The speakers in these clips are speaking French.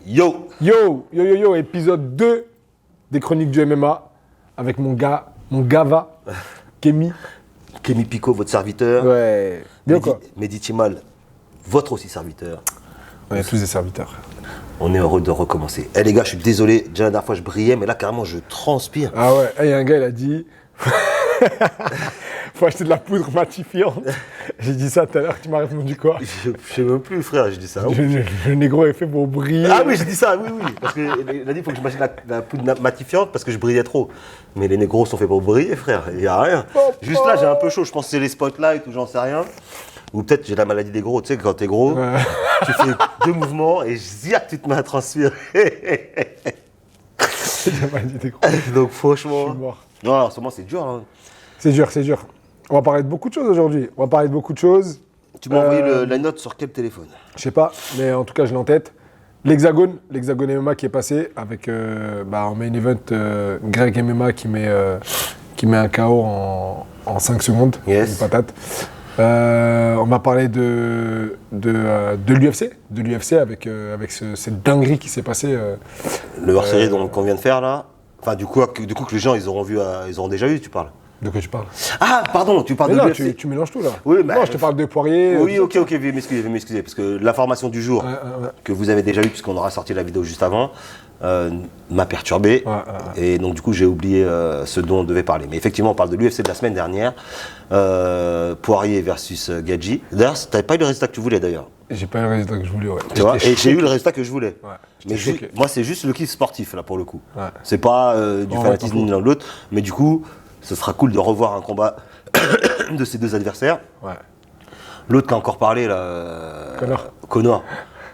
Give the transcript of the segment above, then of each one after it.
Yo, épisode 2 des Chroniques du MMA avec mon gava, Kémy. Kémy Picot, votre serviteur. Ouais. Bien quoi. Mehdi Timal, votre aussi serviteur. On est tous des serviteurs. On est heureux de recommencer. Eh les gars, je suis désolé, déjà la dernière fois je brillais, mais là carrément je transpire. Ah ouais, il y a un gars, il a dit faut acheter de la poudre matifiante. J'ai dit ça tout à l'heure, tu m'as répondu quoi? Je sais même plus frère, j'ai dit ça. Le négro est fait pour briller. Ah oui, j'ai dit ça, oui. Parce qu'il a dit qu'il faut que je m'achète la poudre matifiante parce que je brillais trop. Mais les négros sont faits pour briller frère, il n'y a rien. Juste là j'ai un peu chaud, je pense que c'est les spotlights ou j'en sais rien. Ou peut-être j'ai la maladie des gros, tu sais, quand t'es gros, tu fais 2 mouvements et ziac, tu te mets à transpirer. C'est la maladie des gros. Donc franchement, Je suis mort. Non, en ce moment c'est dur. Hein. C'est dur. On va parler de beaucoup de choses aujourd'hui. Tu m'as envoyé la note sur quel téléphone? Je sais pas, mais en tout cas je l'ai en tête. L'Hexagone MMA qui est passé avec en main event Greg MMA qui met un KO en 5 secondes. Yes. Une patate. On m'a parlé de l'UFC avec cette dinguerie qui s'est passée. Le hors-série qu'on vient de faire là. Enfin du coup que les gens ils auront déjà vu, tu parles. De quoi tu parles? Ah pardon, tu parles mais de là, l'UFC. tu mélanges tout là. Oui, non, je te parle de Poirier. Oui, ok, veuillez m'excuser, parce que l'information du jour que vous avez déjà eue, puisqu'on aura sorti la vidéo juste avant, m'a perturbé. Et donc du coup j'ai oublié ce dont on devait parler. Mais effectivement on parle de l'UFC de la semaine dernière, Poirier versus Gaethje. D'ailleurs t'avais pas eu le résultat que tu voulais d'ailleurs. J'ai pas eu le résultat que je voulais, ouais. Tu vois, et j'ai eu le résultat que je voulais. Ouais, mais moi c'est juste le kiff sportif là pour le coup. Ouais. C'est pas du fanatisme ni l'un ou l'autre, mais du coup ce sera cool de revoir un combat de ces deux adversaires. Ouais. L'autre qui a encore parlé là, Conor.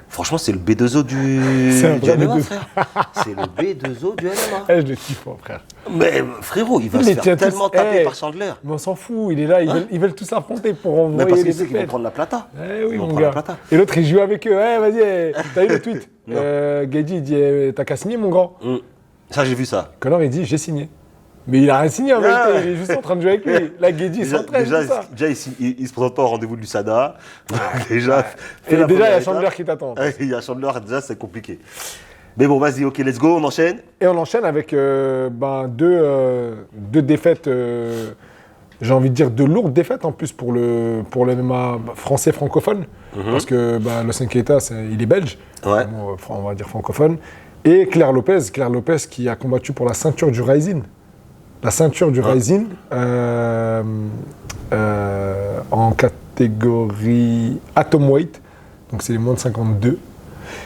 Franchement, c'est le B2O du MMA, frère. C'est le B2O du MMA. Je le kiffe, mon frère. Mais frérot, il va se faire tellement taper par Chandler. Mais on s'en fout, il est là, ils veulent tous affronter pour envoyer. Mais parce qu'ils savent qu'ils vont prendre la plata. Oui, mon gars. Et l'autre, il joue avec eux. Vas-y, t'as eu le tweet? Gaethje, il dit, t'as qu'à signer, mon grand. Ça, j'ai vu ça. Conor, il dit, j'ai signé. Mais il a rien signé en vérité, il est juste en train de jouer avec lui. La Gaethje, il s'entraîne. Déjà, il se présente pas au rendez-vous de l'USADA. Déjà, il y a Chandler qui t'attend. Il y a Chandler, déjà, c'est compliqué. Mais bon, vas-y, ok, let's go, on enchaîne. Et on enchaîne avec deux défaites, j'ai envie de dire de lourdes défaites en plus pour le MMA français francophone. Parce que Lawson Keita, il est belge, on va dire francophone. Et Claire Lopez qui a combattu pour la ceinture du Rising. La ceinture du Rising en catégorie atomweight, donc c'est les moins de 52.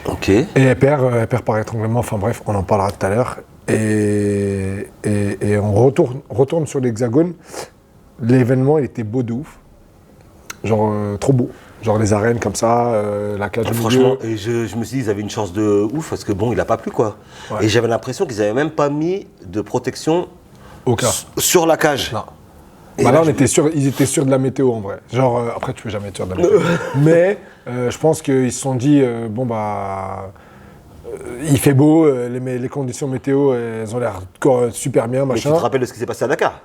Ok. Et elle perd par étranglement, enfin bref, on en parlera tout à l'heure. Et on retourne sur l'Hexagone. L'événement, il était beau de ouf. Genre trop beau. Genre les arènes comme ça, la cage au milieu. Franchement, et je me suis dit, ils avaient une chance de ouf parce que bon, il a pas plu quoi. Ouais. Et j'avais l'impression qu'ils avaient même pas mis de protection sur la cage. Non. Là, ils étaient sûrs de la météo en vrai. Genre, après, tu peux jamais être sûr de la météo. Mais je pense qu'ils se sont dit, il fait beau, les conditions météo, elles ont l'air super bien, machin. Mais tu te rappelles de ce qui s'est passé à Dakar?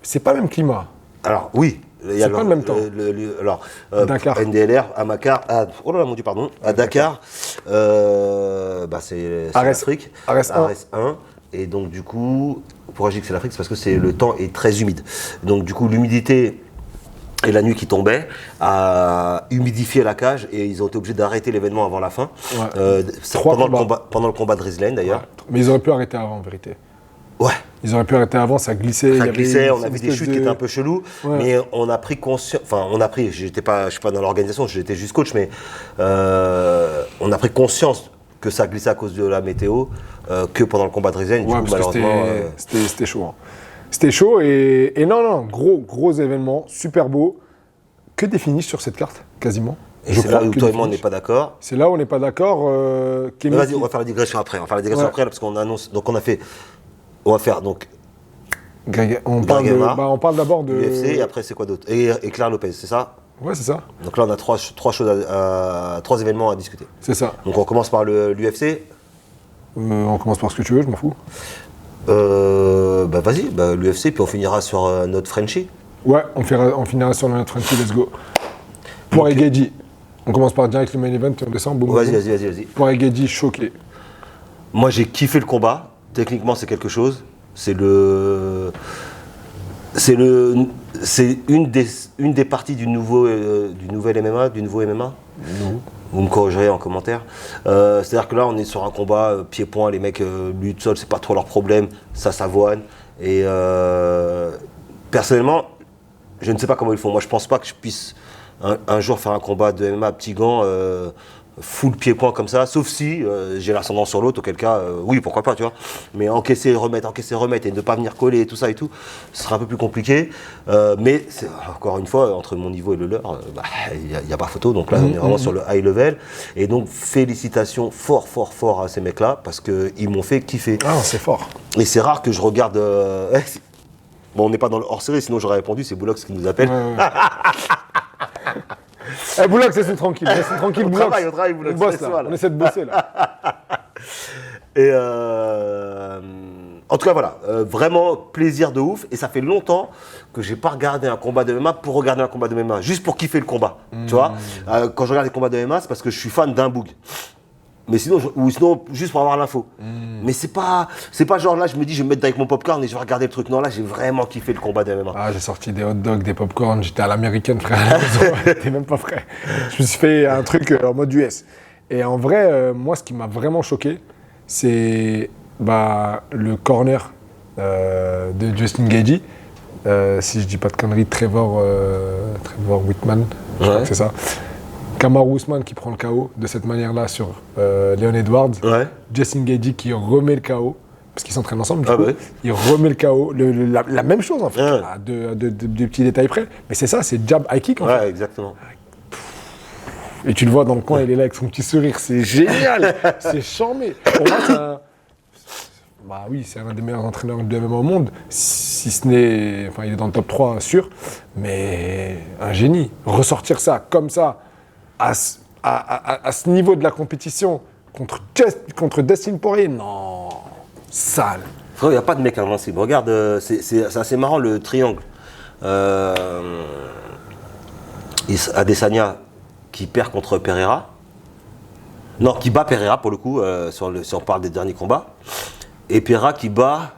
C'est pas le même climat. Alors, oui. C'est pas le même temps. Dakar. NDLR, à Dakar, à Dakar, c'est l'Afrique, Ares 1. Et donc du coup, pourquoi je dis que c'est l'Afrique, c'est parce que le temps est très humide. Donc du coup, l'humidité et la nuit qui tombait a humidifié la cage et ils ont été obligés d'arrêter l'événement avant la fin. Pendant le combat de Rizlan d'ailleurs. Ouais. Mais ils auraient pu arrêter avant en vérité. Ouais. Ils auraient pu arrêter avant, ça glissait. On avait des chutes qui étaient un peu cheloues, mais on a pris conscience. Enfin, je suis pas dans l'organisation, j'étais juste coach, mais on a pris conscience que ça glissait à cause de la météo, que pendant le combat de Rizlan. Du coup, malheureusement, c'était chaud. Hein. C'était chaud et non, gros événement, super beau. Que des finishes sur cette carte, quasiment. Et c'est là où toi et moi on n'est pas d'accord. C'est là où on n'est pas d'accord. Vas-y, on va faire la digression après. Parce qu'on annonce. Donc on va faire donc. On parle d'abord de l'UFC et après c'est quoi d'autre et Claire Lopez, c'est ça? Ouais, c'est ça. Donc là on a trois événements à discuter. C'est ça. Donc on commence par l'UFC. On commence par ce que tu veux, je m'en fous. Vas-y, l'UFC, puis on finira sur notre Frenchie. Ouais, on finira sur notre Frenchie, let's go. Poirier Gaethje. On commence par direct le main event et on descend. Boum, Vas-y. Poirier Gueji, choqué. Moi, j'ai kiffé le combat. Techniquement, c'est quelque chose. C'est une des parties du nouvel MMA, du nouveau MMA. Non. Vous me corrigerez en commentaire. C'est-à-dire que là, on est sur un combat pied-point. Les mecs luttent sol, c'est pas trop leur problème. Ça s'avoine. Et personnellement, je ne sais pas comment ils font. Moi, je pense pas que je puisse un jour faire un combat de MMA à petits gants, full pied-point comme ça, sauf si j'ai l'ascendant sur l'autre, auquel cas, oui, pourquoi pas, tu vois. Mais encaisser, remettre, et ne pas venir coller et tout ça et tout, ce sera un peu plus compliqué. Mais encore une fois, entre mon niveau et le leur, il n'y a pas photo. Donc là, on est vraiment sur le high level. Et donc, félicitations fort à ces mecs-là, parce qu'ils m'ont fait kiffer. Ah, c'est fort. Et c'est rare que je regarde... Bon, on n'est pas dans le hors-série, sinon j'aurais répondu, c'est Boulox qui nous appelle. Boulox, laisse-nous tranquille. Laisse-nous tranquille, Boulox. On travaille, Boulox. On bosse, là. On essaie de bosser, là. Et en tout cas, voilà. Vraiment plaisir de ouf. Et ça fait longtemps que j'ai pas regardé un combat de MMA pour regarder un combat de MMA. Juste pour kiffer le combat. Tu vois, quand je regarde les combats de MMA, c'est parce que je suis fan d'un boug. Mais sinon, juste pour avoir l'info. Mais c'est pas genre là, je me dis, je vais me mettre avec mon popcorn et je vais regarder le truc. Non, là, j'ai vraiment kiffé le combat de MMA. Ah, j'ai sorti des hot dogs, des popcorn, j'étais à l'américaine, frère. J'étais même pas prêt. Je me suis fait un truc en mode US. Et en vrai, moi, ce qui m'a vraiment choqué, c'est le corner de Justin Gaethje. Si je dis pas de conneries, Trevor Whitman, je crois que c'est ça. Kamaru Usman qui prend le KO de cette manière-là sur Leon Edwards. Ouais. Justin Gaethje qui remet le KO, parce qu'ils s'entraînent ensemble, Ouais. il remet le KO. La même chose, en fait, à deux petits détails près. Mais c'est ça, c'est jab, high kick, en fait. Ouais, exactement. Et tu le vois dans le coin, il est là avec son petit sourire. C'est génial. C'est charmé. Pour moi, c'est un des meilleurs entraîneurs de MMA au monde. Si ce n'est... Enfin, il est dans le top 3, sûr. Mais un génie. Ressortir ça, comme ça, à ce niveau de la compétition, contre Dustin Poirier, non, sale. Frère, il n'y a pas de mec invincible. Regarde, c'est assez marrant le triangle. Adesanya qui perd contre Pereira. Non, qui bat Pereira pour le coup, si on parle des derniers combats. Et Pereira qui bat...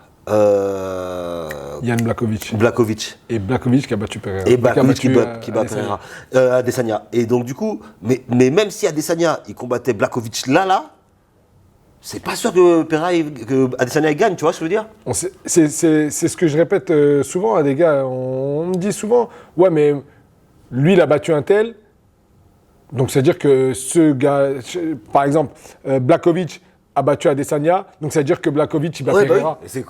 Jan Blachowicz. Et Blachowicz qui a battu Pereira. Et Blachowicz qui bat Pereira. Adesanya. Et donc du coup, mais même si Adesanya il combattait Blachowicz là, c'est pas sûr que Adesanya gagne, tu vois ce que je veux dire? C'est ce que je répète souvent à des gars. On me dit souvent, ouais mais lui il a battu un tel, donc c'est-à-dire que ce gars, par exemple, Blachowicz a battu Adesanya, donc ça veut dire que Blachowicz il bat Pereira. C'est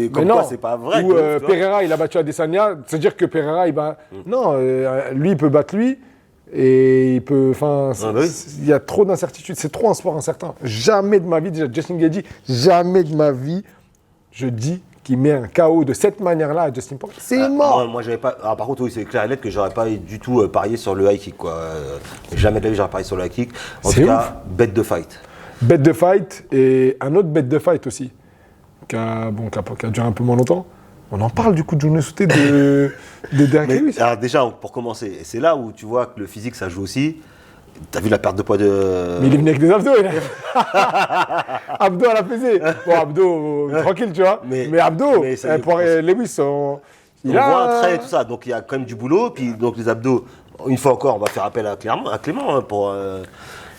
comme quoi c'est pas vrai. Ou Pereira il a battu Adesanya, ça veut dire que Pereira il bat... Non, lui il peut battre lui, et il peut... Enfin, il y a trop d'incertitudes, c'est trop un sport incertain. Jamais de ma vie, déjà Justin Gaethje, jamais de ma vie, je dis qu'il met un KO de cette manière-là à Justin Poirier. C'est mort. Moi j'avais pas... par contre, oui, c'est clair et net que j'aurais pas du tout parié sur le high kick, quoi. Jamais de la vie j'aurais parié sur le high kick. En tout cas, bête de fight. Bet de fight et un autre bet de fight aussi, qui a duré un peu moins longtemps. On en parle du coup de Jun Nesute de Derrick Lewis. Alors déjà, pour commencer, c'est là où tu vois que le physique ça joue aussi. T'as vu la perte de poids de... Mais il est venu avec des abdos, abdos à la pesée. Bon, abdos, tranquille, tu vois. Mais abdos, pour Lewis, il voit un trait et tout ça. Donc il y a quand même du boulot. Puis donc les abdos, une fois encore, on va faire appel à Clément pour...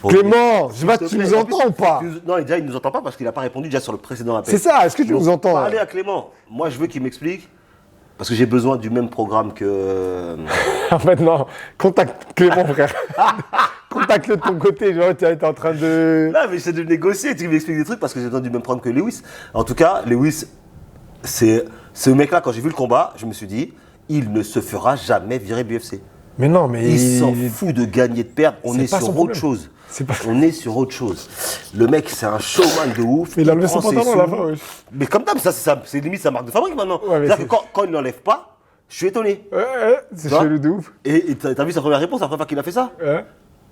Clément, je sais pas si tu nous entends ou pas. Non, déjà, il nous entend pas parce qu'il n'a pas répondu déjà sur le précédent appel. C'est ça, est-ce que tu nous entends? Parlez à Clément. Moi, je veux qu'il m'explique parce que j'ai besoin du même programme que... En fait, non. Contacte Clément, frère. Contacte-le de ton côté. Genre, tu es en train de... Non, mais j'essaie de négocier. Tu m'expliques des trucs parce que j'ai besoin du même programme que Lewis. En tout cas, Lewis, c'est ce mec-là, quand j'ai vu le combat, je me suis dit, il ne se fera jamais virer du UFC. Mais non, mais... Il s'en fout de gagner, de perdre. On est sur autre chose. On est sur autre chose. Le mec, c'est un showman de ouf. Mais il a levé son pantalon à la fin, oui. Mais comme d'hab, c'est limite sa marque de fabrique maintenant. Ouais, c'est-à-dire que quand il ne l'enlève pas, je suis étonné. C'est chelou de ouf. Et t'as vu sa première réponse, la première fois qu'il a fait ça?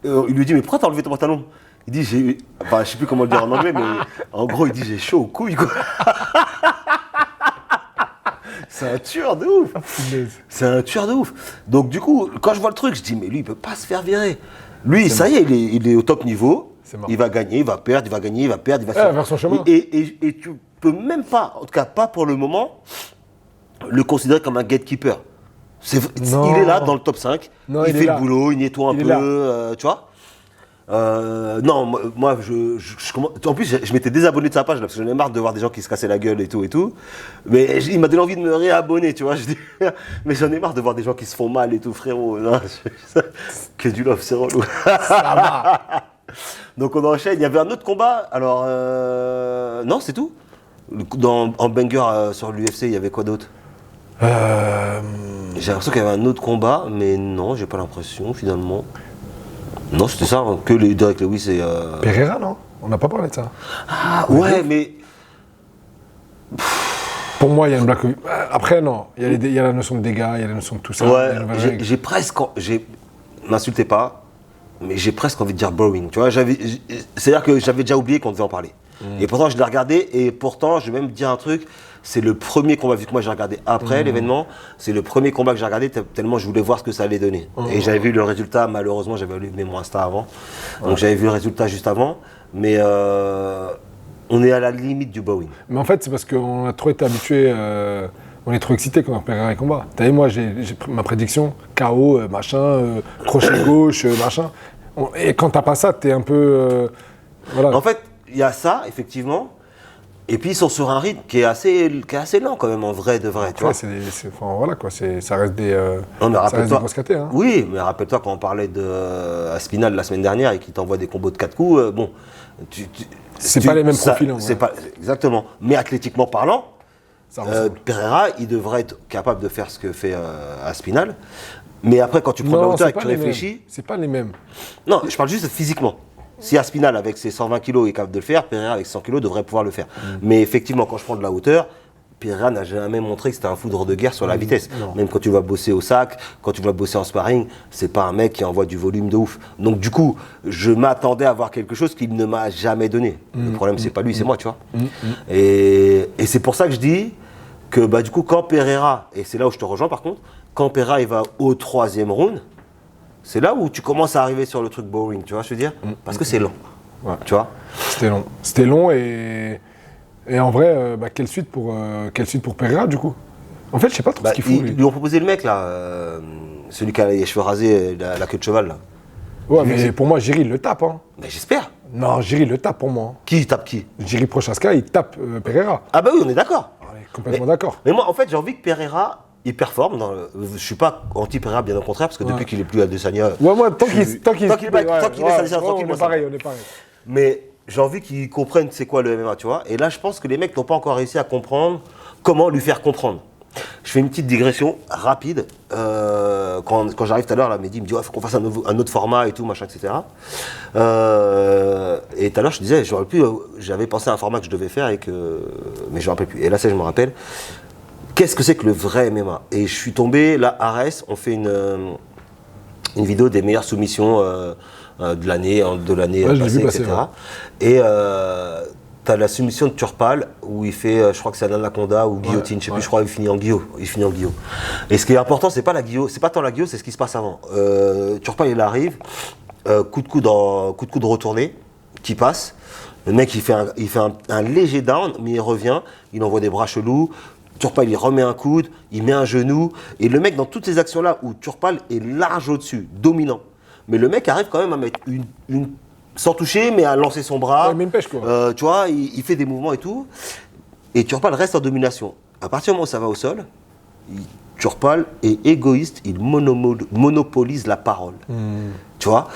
Il lui dit, mais pourquoi t'as enlevé ton pantalon? Il dit, je sais plus comment le dire en anglais, mais en gros, il dit, j'ai chaud aux couilles, quoi. C'est un tueur de ouf. C'est un tueur de ouf. Donc du coup, quand je vois le truc, je dis, mais lui, il peut pas se faire virer. Lui, ça y est, il est au top niveau. Il va gagner, il va perdre, il va gagner, il va perdre, il va vers son chemin. Et tu peux même pas, en tout cas pas pour le moment, le considérer comme un gatekeeper. Il est là dans le top 5, il fait le boulot, il nettoie un peu, tu vois. Non, moi, en plus, je m'étais désabonné de sa page là, parce que j'en ai marre de voir des gens qui se cassaient la gueule et tout. Mais il m'a donné envie de me réabonner, tu vois. Mais j'en ai marre de voir des gens qui se font mal et tout, frérot. Non, que du love, c'est relou. Ça va. Donc on enchaîne. Il y avait un autre combat. Alors, non, c'est tout. En banger sur l'UFC, il y avait quoi d'autre? J'ai l'impression qu'il y avait un autre combat, mais non, j'ai pas l'impression finalement. Non, c'était ça, hein, que les Derek Lewis et. Pereira, non? On n'a pas parlé de ça. Ah, ouais, mais. Pour moi, il y a une blague. Après, non. Il y a la notion de dégâts, il y a la notion de tout ça. Ouais, j'ai presque. M'insultez pas, mais j'ai presque envie de dire boring. Tu vois, c'est-à-dire que j'avais déjà oublié qu'on devait en parler. Et pourtant, je l'ai regardé, et pourtant, je vais même dire un truc. C'est le premier combat, vu que moi j'ai regardé après l'événement, c'est le premier combat que j'ai regardé tellement je voulais voir ce que ça allait donner. Et j'avais vu le résultat, malheureusement j'avais allumé mon Insta avant, donc j'avais vu le résultat juste avant, mais on est à la limite du bowling. Mais en fait c'est parce qu'on a trop été habitués, on est trop excités quand on perd un combat. T'as vu, moi j'ai ma prédiction, KO, machin, crochet gauche, machin. Et quand t'as pas ça, t'es un peu... voilà. En fait, il y a ça, effectivement. Et puis ils sont sur un rythme qui est assez lent quand même, en vrai de vrai. Tu vois, voilà quoi, ça reste des grosses KT. Hein. Oui, mais rappelle-toi quand on parlait de Aspinal la semaine dernière et qu'il t'envoie des combos de 4 coups, bon... c'est pas les mêmes profils. C'est pas, exactement. Mais athlétiquement parlant, Pereira, il devrait être capable de faire ce que fait Aspinal. Mais après, quand tu prends la hauteur et que tu réfléchis... C'est pas les mêmes. Non, je parle juste physiquement. Si Aspinal, avec ses 120 kg, est capable de le faire, Pereira, avec 100 kg, devrait pouvoir le faire. Mais effectivement, quand je prends de la hauteur, Pereira n'a jamais montré que c'était un foudre de guerre sur la vitesse. Non. Même quand tu vas bosser au sac, quand tu vas bosser en sparring, c'est pas un mec qui envoie du volume de ouf. Donc du coup, je m'attendais à voir quelque chose qu'il ne m'a jamais donné. Le problème, c'est pas lui, c'est moi, tu vois. Et c'est pour ça que je dis que du coup, quand Pereira, et c'est là où je te rejoins par contre, quand Pereira il va au 3e round, c'est là où tu commences à arriver sur le truc boring, tu vois, je veux dire, parce que c'est long, tu vois. C'était long et en vrai, quelle suite pour Pereira du coup. En fait, je sais pas trop ce qu'il faut. Ils lui ont proposé le mec là, celui qui a les cheveux rasés, la queue de cheval là. Ouais, mais pour moi, Jiri il le tape. Hein. Mais j'espère. Non, Jiri le tape pour moi. Qui tape qui? Jiri Prochaska, il tape Pereira. Ah bah oui, on est d'accord. On est complètement d'accord. Mais moi, en fait, j'ai envie que Pereira. Il performe. Je suis pas anti-Pereira, bien au contraire, parce que depuis qu'il est plus à Adesanya. Ouais, moi, tant qu'il est tranquille, on est pareil. Mais j'ai envie qu'il comprenne c'est quoi le MMA, tu vois. Et là, je pense que les mecs n'ont pas encore réussi à comprendre comment lui faire comprendre. Je fais une petite digression rapide. Quand j'arrive tout à l'heure, là, Mehdi me dit, il faut qu'on fasse un autre format et tout, machin, etc. Et tout à l'heure, je disais, j'avais pensé à un format que je devais faire, mais je ne me rappelle plus. Et là, ça, je me rappelle. Qu'est-ce que c'est que le vrai MMA? Et je suis tombé, là, Ares, on fait une vidéo des meilleures soumissions de l'année passée, etc. Et t'as la soumission de Turpal, où il fait, je crois que c'est un anaconda ou guillotine, je sais plus, je crois qu'il finit en guillot. Et ce qui est important, c'est pas tant la guillot, c'est ce qui se passe avant. Turpal, il arrive, coup de coude retourné, qui passe. Le mec, il fait un léger down, mais il revient, il envoie des bras chelous. Turpal, il remet un coude, il met un genou. Et le mec, dans toutes ces actions-là, où Turpal est large au-dessus, dominant, mais le mec arrive quand même à mettre sans toucher, mais à lancer son bras. Ouais, mais une pêche, quoi. Tu vois, il fait des mouvements et tout. Et Turpal reste en domination. À partir du moment où ça va au sol, Turpal est égoïste, il monopolise la parole. Tu vois,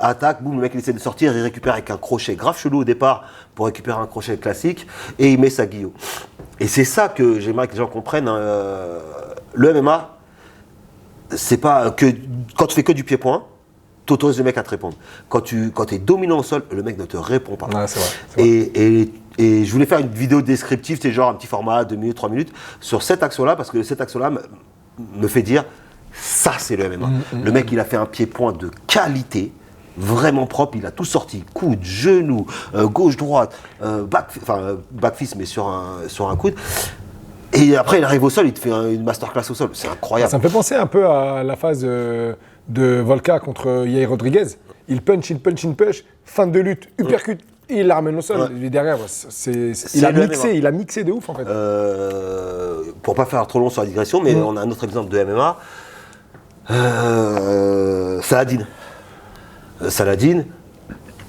attaque, boum, le mec il essaie de sortir, il récupère avec un crochet grave chelou au départ pour récupérer un crochet classique et il met sa guillot. Et c'est ça que j'aimerais que les gens comprennent. Le MMA, c'est pas que quand tu fais que du pied-point, tu autorises le mec à te répondre. Quand tu es dominant au sol, le mec ne te répond pas. Ouais, c'est vrai. Et je voulais faire une vidéo descriptive, c'est genre un petit format, 2 minutes, 3 minutes, sur cette action-là, parce que cette action-là me fait dire, ça c'est le MMA. Le mec, il a fait un pied-point de qualité, vraiment propre, il a tout sorti, coude, genou, gauche-droite, back fist, mais sur un coude. Et après, il arrive au sol, il te fait une masterclass au sol. C'est incroyable. Ça me fait penser un peu à la phase de Volka contre Yair Rodriguez. Il punch, fin de lutte, uppercut, et il la ramène au sol. Et derrière, il a mixé de ouf en fait. Pour pas faire trop long sur la digression, mais on a un autre exemple de MMA. Saladin,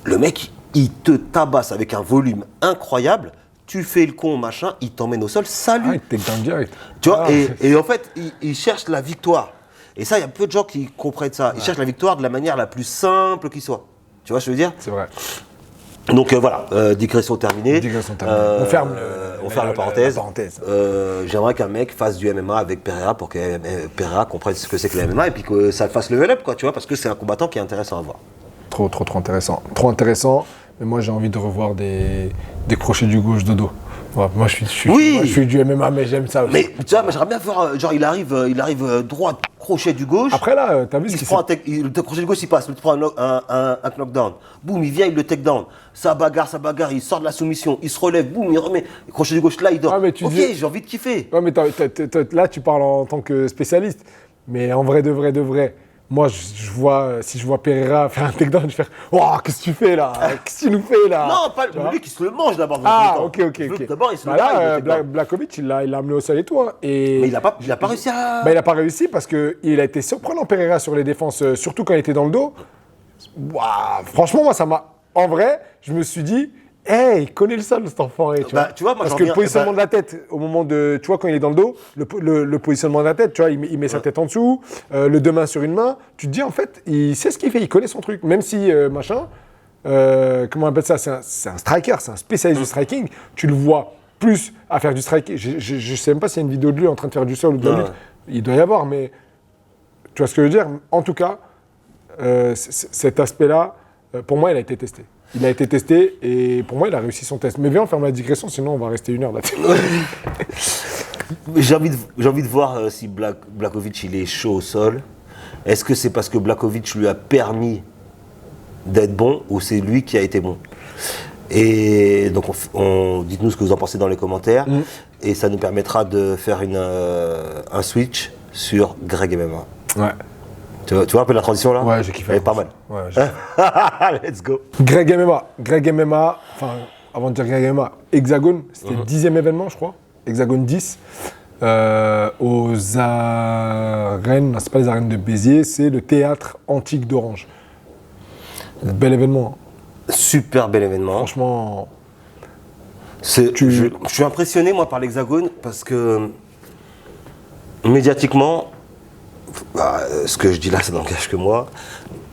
le mec, il te tabasse avec un volume incroyable. Tu fais le con, machin, il t'emmène au sol, salut. Ah, il te take down direct. Tu vois, et en fait, il cherche la victoire. Et ça, il y a peu de gens qui comprennent ça. Ils cherchent la victoire de la manière la plus simple qui soit. Tu vois ce que je veux dire ? C'est vrai. Donc voilà, digression terminée. On ferme la parenthèse. J'aimerais qu'un mec fasse du MMA avec Pereira pour que Pereira comprenne ce que c'est que le MMA et puis que ça le fasse level up, quoi, tu vois, parce que c'est un combattant qui est intéressant à voir. Trop intéressant. Trop intéressant, mais moi j'ai envie de revoir des crochets du gauche de dos. Ouais, moi je suis du MMA, mais j'aime ça aussi. Mais tu vois, j'aimerais bien voir, genre il arrive droit, crochet du gauche. Après là, t'as vu ce qui s'est passé. Le crochet du gauche il passe, il prend un knockdown. Boum, il vient, il le take down. Ça bagarre, il sort de la soumission, il se relève, boum, il remet. Le crochet du gauche là, il dort. J'ai envie de kiffer. Ouais, mais là tu parles en tant que spécialiste. Mais en vrai de vrai. Moi, si je vois Pereira faire un takedown, je vais faire « Oh, qu'est-ce que tu fais là ? Qu'est-ce que tu nous fais là ?» Non, pas lui qui se le mange d'abord. Ok. D'abord, il se le mange. Blachowicz, il l'a amené au sol et tout. Hein, mais il n'a pas réussi à... il n'a pas réussi parce qu'il a été surprenant, Pereira, sur les défenses, surtout quand il était dans le dos. Wow, franchement, moi, ça m'a... En vrai, je me suis dit... il connaît le sol, cet enfant. Tu vois, moi, parce que le positionnement de la tête, au moment de. Tu vois, quand il est dans le dos, le positionnement de la tête, tu vois, il met sa tête en dessous, le deux mains sur une main. Tu te dis, en fait, il sait ce qu'il fait, il connaît son truc. Même si, comment on appelle ça, c'est un striker, c'est un spécialiste du striking. Tu le vois plus à faire du striking. Je sais même pas s'il y a une vidéo de lui en train de faire du sol ou de la lutte. Il doit y avoir, mais. Tu vois ce que je veux dire ? En tout cas, cet aspect-là, pour moi, il a été testé. Il a été testé et pour moi, il a réussi son test. Mais viens, on ferme la digression, sinon on va rester 1 heure là-dessus. J'ai envie de voir si Blachowicz il est chaud au sol. Est-ce que c'est parce que Blachowicz lui a permis d'être bon ou c'est lui qui a été bon ? Et donc, dites-nous ce que vous en pensez dans les commentaires. Et ça nous permettra de faire un switch sur Greg MMA. Ouais. Tu vois un peu la transition là ? Ouais, j'ai kiffé. Elle est pas mal. Ouais, let's go. Greg MMA, enfin, avant de dire Greg MMA, Hexagone, c'était le 10e événement, je crois. Hexagone 10. Aux arènes, c'est pas les arènes de Béziers, c'est le théâtre antique d'Orange. Bel événement. Super bel événement. Franchement. Je suis impressionné, moi, par l'Hexagone parce que médiatiquement, ce que je dis là, ça n'engage que moi.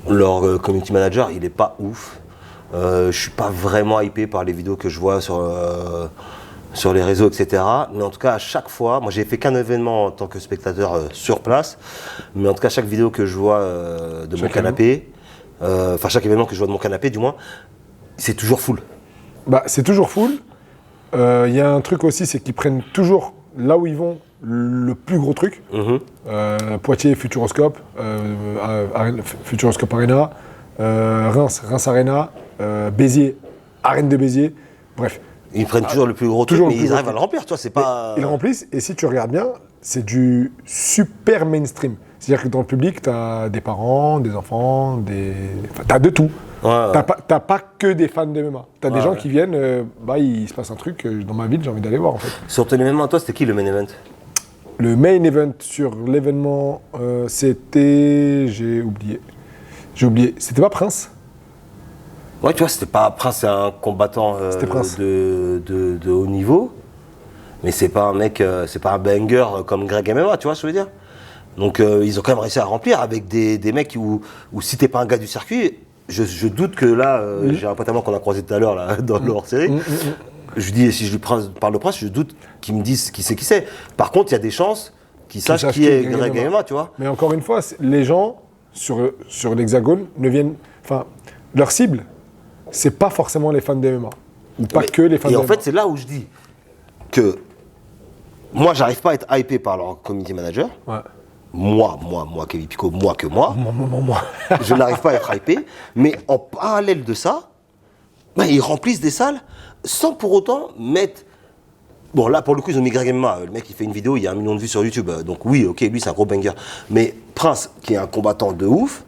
Leur community manager, il est pas ouf. Je suis pas vraiment hypé par les vidéos que je vois sur les réseaux, etc. Mais en tout cas, à chaque fois, moi j'ai fait qu'un événement en tant que spectateur sur place, mais en tout cas, chaque vidéo que je vois de mon canapé, chaque événement que je vois de mon canapé, du moins, c'est toujours full. C'est toujours full. Il y a un truc aussi, c'est qu'ils prennent toujours là où ils vont le plus gros truc. Poitiers, Futuroscope, Futuroscope Arena, Reims Arena, Béziers, Arène de Béziers, bref. Ils prennent toujours le plus gros truc, mais ils arrivent à le remplir, tu vois, c'est pas... Ils le remplissent, et si tu regardes bien, c'est du super mainstream. C'est-à-dire que dans le public, tu as des parents, des enfants, tu as de tout. T'as pas que des fans de MMA. T'as des gens qui viennent, il se passe un truc dans ma ville, j'ai envie d'aller voir en fait. Sur ton événement, toi, c'était qui le main event ? Le main event sur l'événement, c'était... J'ai oublié. C'était pas Prince ? Ouais, tu vois, c'était pas Prince, c'est un combattant de haut niveau. Mais c'est pas un mec, c'est pas un banger comme Greg MMA, tu vois ce que je veux dire ? Donc ils ont quand même réussi à remplir avec des mecs où si t'es pas un gars du circuit, je doute que là, j'ai un pote à moi qu'on a croisé tout à l'heure là, dans le hors-série. Je lui dis, si je lui parle de Prince, je doute qu'il me dise qui c'est. Par contre, il y a des chances qu'ils sachent qui est Greg MMA, tu vois. Mais encore une fois, les gens sur l'Hexagone ne viennent... Enfin, leur cible, c'est pas forcément les fans de MMA. Ou pas que les fans de MMA. Et en fait, c'est là où je dis que moi, j'arrive pas à être hypé par leur community manager. Ouais. Moi, Kevin Picot, moi. Je n'arrive pas à être hypé. Mais en parallèle de ça, ils remplissent des salles sans pour autant mettre Bon, là, pour le coup, ils ont mis Greg MMA. Le mec, il fait une vidéo, il y a 1 million de vues sur YouTube. Donc oui, ok, lui, c'est un gros banger. Mais Prince, qui est un combattant de ouf,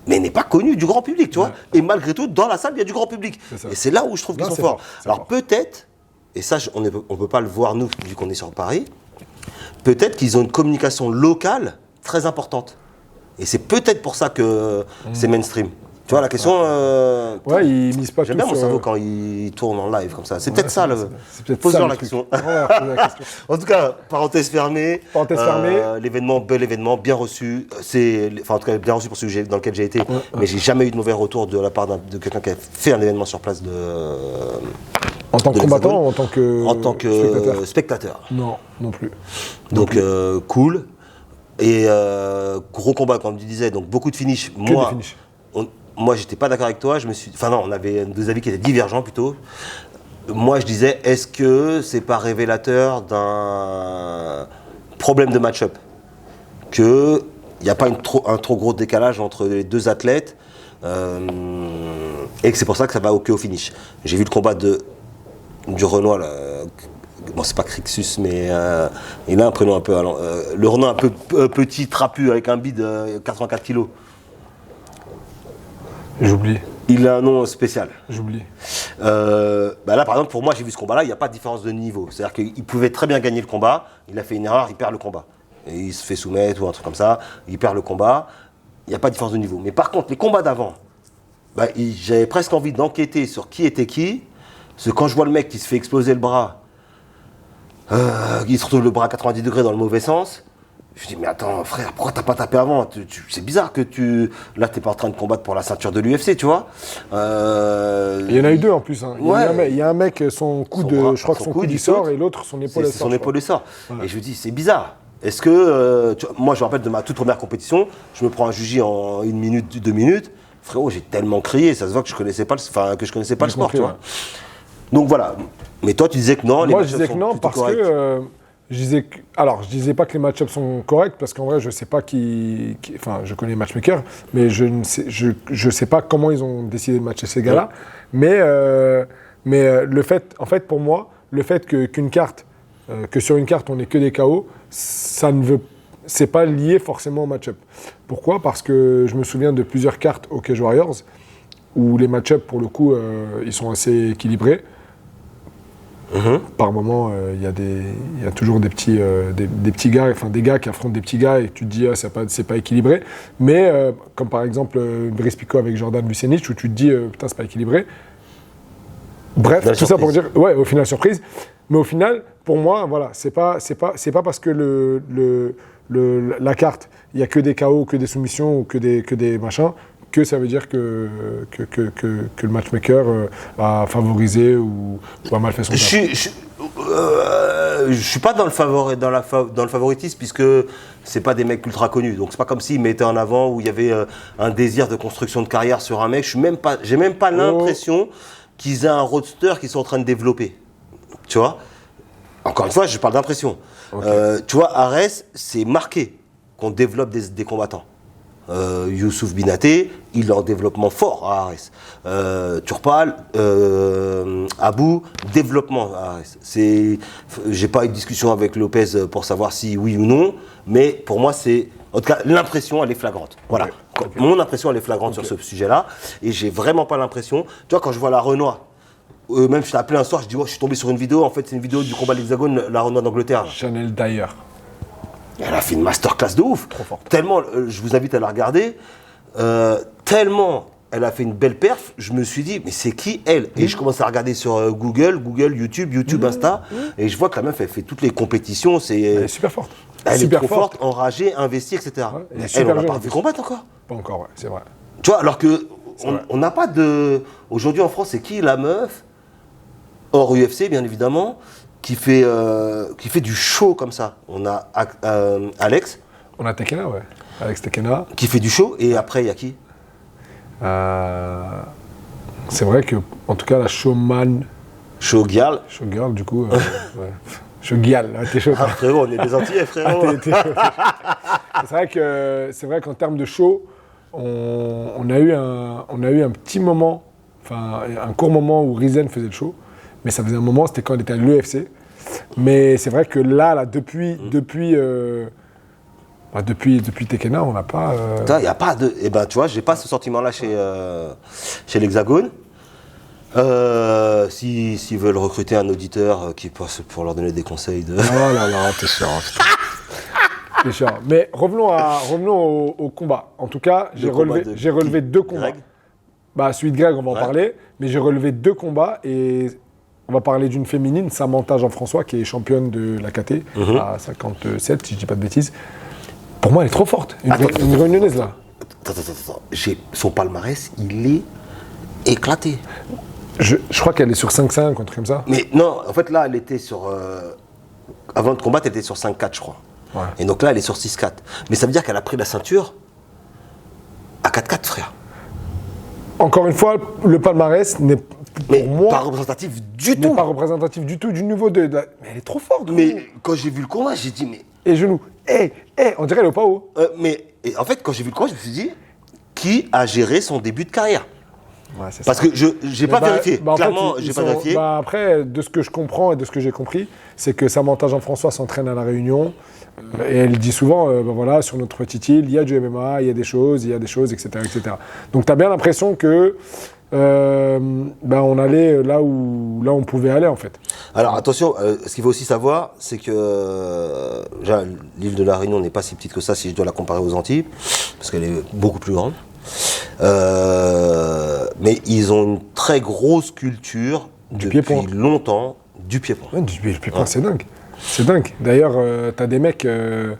mais n'est pas connu du grand public, tu vois. Et malgré tout, dans la salle, il y a du grand public. Et c'est là où je trouve qu'ils sont forts. Alors peut-être, et ça, on ne peut pas le voir, nous, vu qu'on est sur Paris, peut-être qu'ils ont une communication locale très importante. Et c'est peut-être pour ça que c'est mainstream. Tu vois, la question... ouais, ils misent pas tout. J'aime bien mon cerveau quand il tourne en live comme ça. C'est peut-être ça, pose-leur la question. En tout cas, parenthèse fermée. L'événement, bel événement, bien reçu. En tout cas, bien reçu pour celui dans lequel j'ai été. Mais j'ai jamais eu de mauvais retour de la part de quelqu'un qui a fait un événement sur place en tant que combattant ou en tant que spectateur. Non plus. Donc, cool. Et gros combat, comme tu disais, donc beaucoup de finish. Moi, j'étais pas d'accord avec toi. On avait deux avis qui étaient divergents plutôt. Moi, je disais, est-ce que c'est pas révélateur d'un problème de match-up, que il n'y a pas un trop gros décalage entre les deux athlètes, et que c'est pour ça que ça va au finish. J'ai vu le combat du Renoir là. Bon, c'est pas Crixus, mais il a un prénom un peu. Le Renoir un peu petit, trapu, avec un bide 84 kilos. J'oublie. Il a un nom spécial. J'oublie. Là, par exemple, pour moi, j'ai vu ce combat-là, il n'y a pas de différence de niveau. C'est-à-dire qu'il pouvait très bien gagner le combat, il a fait une erreur, il perd le combat. Et il se fait soumettre ou un truc comme ça, il perd le combat, il n'y a pas de différence de niveau. Mais par contre, les combats d'avant, j'avais presque envie d'enquêter sur qui était qui. Parce que quand je vois le mec qui se fait exploser le bras, il se retrouve le bras à 90 degrés dans le mauvais sens, je dis, mais attends, frère, pourquoi t'as pas tapé avant? C'est bizarre que là, t'es pas en train de combattre pour la ceinture de l'UFC, tu vois. Il y en a eu deux en plus. Hein. Il y a un mec, je crois que son coude il sort, et l'autre, son épaule sort. Son épaule sort. Ouais. Et je me dis, c'est bizarre. Est-ce que, moi, je me rappelle de ma toute première compétition, je me prends un juji en 1 minute, 2 minutes. Frérot, j'ai tellement crié, ça se voit que je connaissais pas le sport, tu vois. Donc voilà. Mais toi, tu disais que non. Moi, je disais que non parce que. Je disais pas que les match-ups sont corrects, parce qu'en vrai, je sais pas enfin, je connais les matchmakers, mais je sais pas comment ils ont décidé de matcher ces gars-là. Ouais. Mais le fait, en fait, pour moi, le fait que sur une carte, on n'ait que des KO, c'est pas lié forcément au match-up. Pourquoi ? Parce que je me souviens de plusieurs cartes au Cage Warriors, où les match-up, pour le coup, ils sont assez équilibrés. Par moment, il y a toujours des petits gars, enfin des gars qui affrontent des petits gars et tu te dis c'est pas équilibré. Mais comme par exemple Brice Pico avec Jordan Vucenic, où tu te dis putain c'est pas équilibré. Bref, tout ça pour dire au final surprise. Mais au final, pour moi, voilà, c'est pas parce que la carte, il y a que des KO, que des soumissions ou que des machins, que ça veut dire que le matchmaker a favorisé ou a mal fait son taf. Je suis pas dans le favoritisme, puisque c'est pas des mecs ultra connus. Donc c'est pas comme s'ils mettaient en avant où il y avait un désir de construction de carrière sur un mec. J'ai même pas l'impression qu'ils aient un roadster qu'ils sont en train de développer. Tu vois ? Encore une fois, je parle d'impression. Okay. Tu vois, Ares, c'est marqué qu'on développe des combattants. Youssouf Binaté, il est en développement fort à Ares. Turpal, Abou, développement à Ares. J'ai pas eu de discussion avec Lopez pour savoir si oui ou non, mais pour moi c'est, en tout cas, l'impression elle est flagrante. Voilà. Okay. Mon impression elle est flagrante sur ce sujet-là, et j'ai vraiment pas l'impression. Tu vois, quand je vois la Renoir, même je t'ai appelé un soir, je dis je suis tombé sur une vidéo. En fait, c'est une vidéo du combat de l'Hexagone, la Renoir d'Angleterre. Chanel Dyer. Elle a fait une masterclass de ouf. Trop fort. Tellement, je vous invite à la regarder, tellement elle a fait une belle perf, je me suis dit, mais c'est qui elle ? Et je commence à regarder sur Google, YouTube, Insta, et je vois que la meuf, elle fait toutes les compétitions. Elle est super forte. Elle est trop forte, enragée, investie, etc. Ouais, elle, on n'a pas vu combattre encore. Pas encore, ouais, c'est vrai. Tu vois, alors que on n'a pas de... Aujourd'hui en France, c'est qui la meuf, hors UFC bien évidemment, qui fait du show comme ça. On a Alex. On a Tekena, ouais. Alex Tekena. Qui fait du show, et après, il y a qui ? C'est vrai que, en tout cas, la showman. Showgirl. Showgirl, du coup. Ouais. Showgirl, t'es chaud. Ah, frérot, on est des Antillais, frérot. C'est vrai qu'en termes de show, on a eu un petit moment, enfin, un court moment où Rizen faisait le show. Mais ça faisait un moment, c'était quand elle était à l'UFC. Mais c'est vrai que là depuis Tekena, on n'a pas. Il n'y a pas de. Eh ben, tu vois, j'ai pas ce sentiment-là chez l'Hexagone. S'ils veulent recruter un auditeur qui passe pour leur donner des conseils de. Oh là là, t'es chiant. T'es chiant. Mais revenons au combat. En tout cas, j'ai relevé 2 combats. Greg. Celui de Greg, on va en parler. Mais j'ai relevé 2 combats et on va parler d'une féminine, Samantha Jean-François, qui est championne de la KT à 57, si je dis pas de bêtises. Pour moi, elle est trop forte. Une réunionnaise, là. Attends. Son palmarès, il est éclaté. Je crois qu'elle est sur 5-5, un truc comme ça. Mais non, en fait, là, elle était sur. Avant de combattre, elle était sur 5-4, je crois. Ouais. Et donc là, elle est sur 6-4. Mais ça veut dire qu'elle a pris la ceinture à 4-4, frère. Encore une fois, le palmarès n'est pour moi pas représentatif du tout. Pas représentatif du tout du niveau de. Mais elle est trop forte. Mais quand j'ai vu le combat, j'ai dit mais. Et genoux. On dirait elle est pas haut. En fait, quand j'ai vu le combat, je me suis dit qui a géré son début de carrière. Ouais, c'est parce ça. que je n'ai pas vérifié. Clairement, j'ai pas vérifié. Après, de ce que je comprends et de ce que j'ai compris, c'est que Samantha Jean-François s'entraîne à La Réunion. Et elle dit souvent, voilà, sur notre petite île, il y a du MMA, il y a des choses, etc. Donc tu as bien l'impression que on allait là où on pouvait aller, en fait. Alors attention, ce qu'il faut aussi savoir, c'est que l'île de La Réunion n'est pas si petite que ça si je dois la comparer aux Antilles, parce qu'elle est beaucoup plus grande. Mais ils ont une très grosse culture depuis longtemps du pied-point. Ouais, du pied-point, c'est dingue. C'est dingue. D'ailleurs, t'as des mecs, je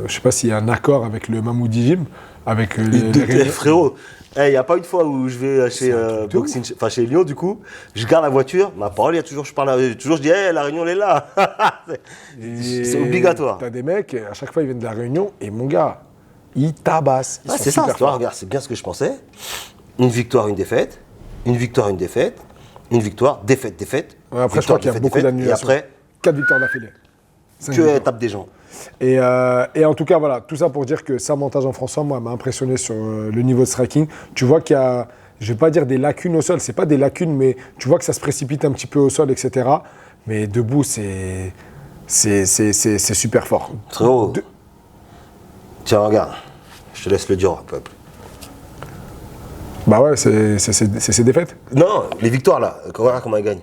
sais pas s'il y a un accord avec le Mamoudi Gym, avec les frérot. Il n'y a pas une fois où je vais chez Lyon, du coup, je garde la voiture, ma parole, je dis, La Réunion, elle est là. C'est obligatoire. T'as des mecs, à chaque fois, ils viennent de La Réunion, et mon gars, ils tabassent. C'est ça, regarde, c'est bien ce que je pensais. Une victoire, une défaite, une victoire, une défaite, une victoire, défaite. Ouais, après, je crois qu'il y a beaucoup d'annulations. Et après, 4 victoires d'affilée. Que tape des gens. Et en tout cas, voilà, tout ça pour dire que Samantha Jean-François, moi, m'a impressionné sur le niveau de striking. Tu vois qu'il y a, je ne vais pas dire des lacunes au sol, c'est pas des lacunes, mais tu vois que ça se précipite un petit peu au sol, etc. Mais debout, c'est super fort. Très haut. Tiens, regarde, je te laisse le dire au peuple. Bah ouais, c'est ses défaites. Non, les victoires là, regarde comment elle gagne.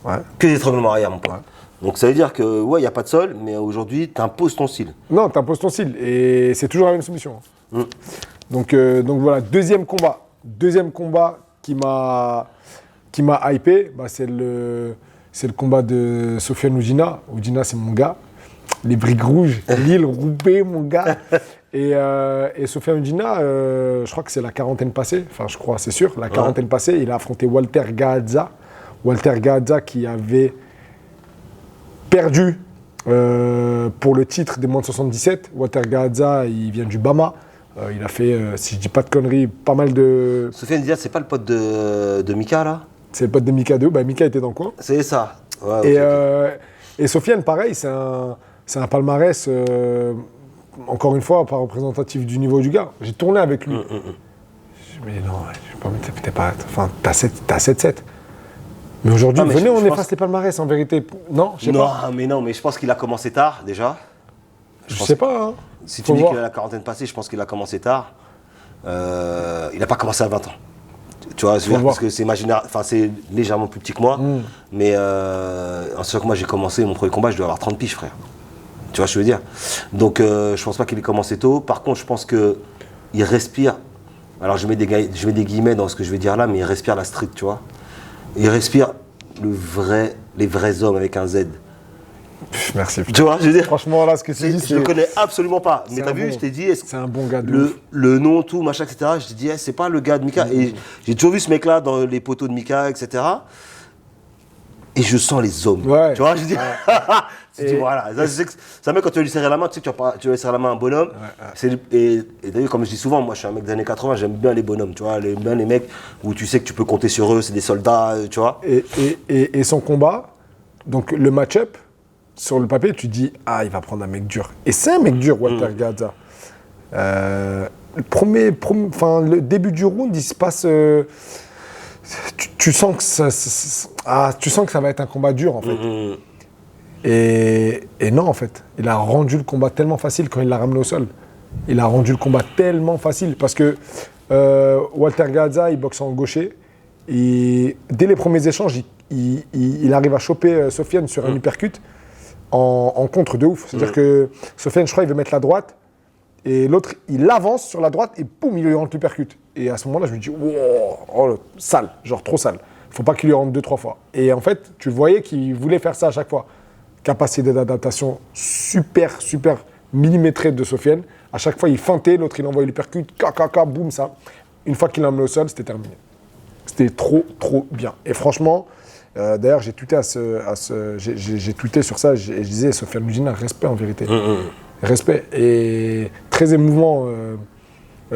Ouais. Que des étranglements arrière, mon pote. Ouais. Donc ça veut dire que, ouais, il n'y a pas de sol, mais aujourd'hui, tu imposes ton style. Non, tu imposes ton style, et c'est toujours la même solution. Donc voilà, deuxième combat qui m'a hypé, c'est le combat de Sofiane Oudina. Oudina, c'est mon gars. Les Briques Rouges, l'île Roubaix, mon gars. Et Sofiane Oudina, je crois que c'est la quarantaine passée, enfin je crois, c'est sûr, la quarantaine passée, il a affronté Walter Gaadza. Walter Gaadza qui avait perdu pour le titre des moins de 77. Walter Gaadza, il vient du Bama. Il a fait, si je dis pas de conneries, pas mal de... Sofiane Oudina, c'est pas le pote de Mika, là? C'est le pote de Mika 2. Mika était dans le coin. C'est ça. Ouais, et Sofiane, pareil, c'est un palmarès, encore une fois, pas représentatif du niveau du gars. J'ai tourné avec lui. Je me dis, non, t'as 7-7. Mais aujourd'hui, venez, on efface les palmarès, en vérité. Non, je sais pas. Non, mais je pense qu'il a commencé tard, déjà. Je sais pas. Hein. Si tu dis qu'il a la quarantaine passée, je pense qu'il a commencé tard. Il n'a pas commencé à 20 ans. Tu vois, parce que c'est c'est légèrement plus petit que moi. Mais en sachant que moi, j'ai commencé mon premier combat, je dois avoir 30 piges, frère. Tu vois ce que je veux dire? Donc, je pense pas qu'il ait commencé tôt. Par contre, je pense qu'il respire. Alors, je mets des guillemets dans ce que je vais dire là, mais il respire la street, tu vois. Il respire les vrais hommes avec un Z. Merci. Tu vois, je veux dire. Franchement, là, ce que tu dis, je le connais absolument pas. Mais t'as vu, je t'ai dit, c'est un bon gars le nom, tout, machin, etc. Je t'ai dit, c'est pas le gars de Mika. Et j'ai toujours vu ce mec-là dans les poteaux de Mika, etc. Et je sens les hommes. Ouais. Tu vois, je dis, voilà. Ça met quand tu vas lui serrer la main, tu sais que tu vas lui serrer la main à un bonhomme. Et d'ailleurs, comme je dis souvent, moi je suis un mec des années 80, j'aime bien les bonhommes, tu vois, j'aime bien les mecs où tu sais que tu peux compter sur eux, c'est des soldats, tu vois. Et son combat, donc le match-up, sur le papier, tu dis, il va prendre un mec dur. Et c'est un mec dur, Walter Gaadza. Le début du round, il se passe... tu sens que tu sens que ça va être un combat dur, en fait. Et non, en fait. Il a rendu le combat tellement facile quand il l'a ramené au sol. Il a rendu le combat tellement facile parce que Walter Gaza, il boxe en gaucher. Et dès les premiers échanges, il arrive à choper Sofiane sur un uppercut en contre de ouf. C'est-à-dire que Sofiane, je crois, il veut mettre la droite. Et l'autre, il avance sur la droite et boum, il lui rentre l'uppercut. Et à ce moment-là, je me dis, wow, sale, genre trop sale. Faut pas qu'il lui rentre 2-3 fois. Et en fait, tu voyais qu'il voulait faire ça à chaque fois. Capacité d'adaptation super millimétrée de Sofiane. À chaque fois, il feintait, l'autre, il envoyait l'uppercut, boum, ça. Une fois qu'il l'a mis au sol, c'était terminé. C'était trop bien. Et franchement, d'ailleurs, j'ai tweeté, j'ai tweeté sur ça et je disais, Sofiane Moudjina, respect en vérité. Respect. Et très émouvant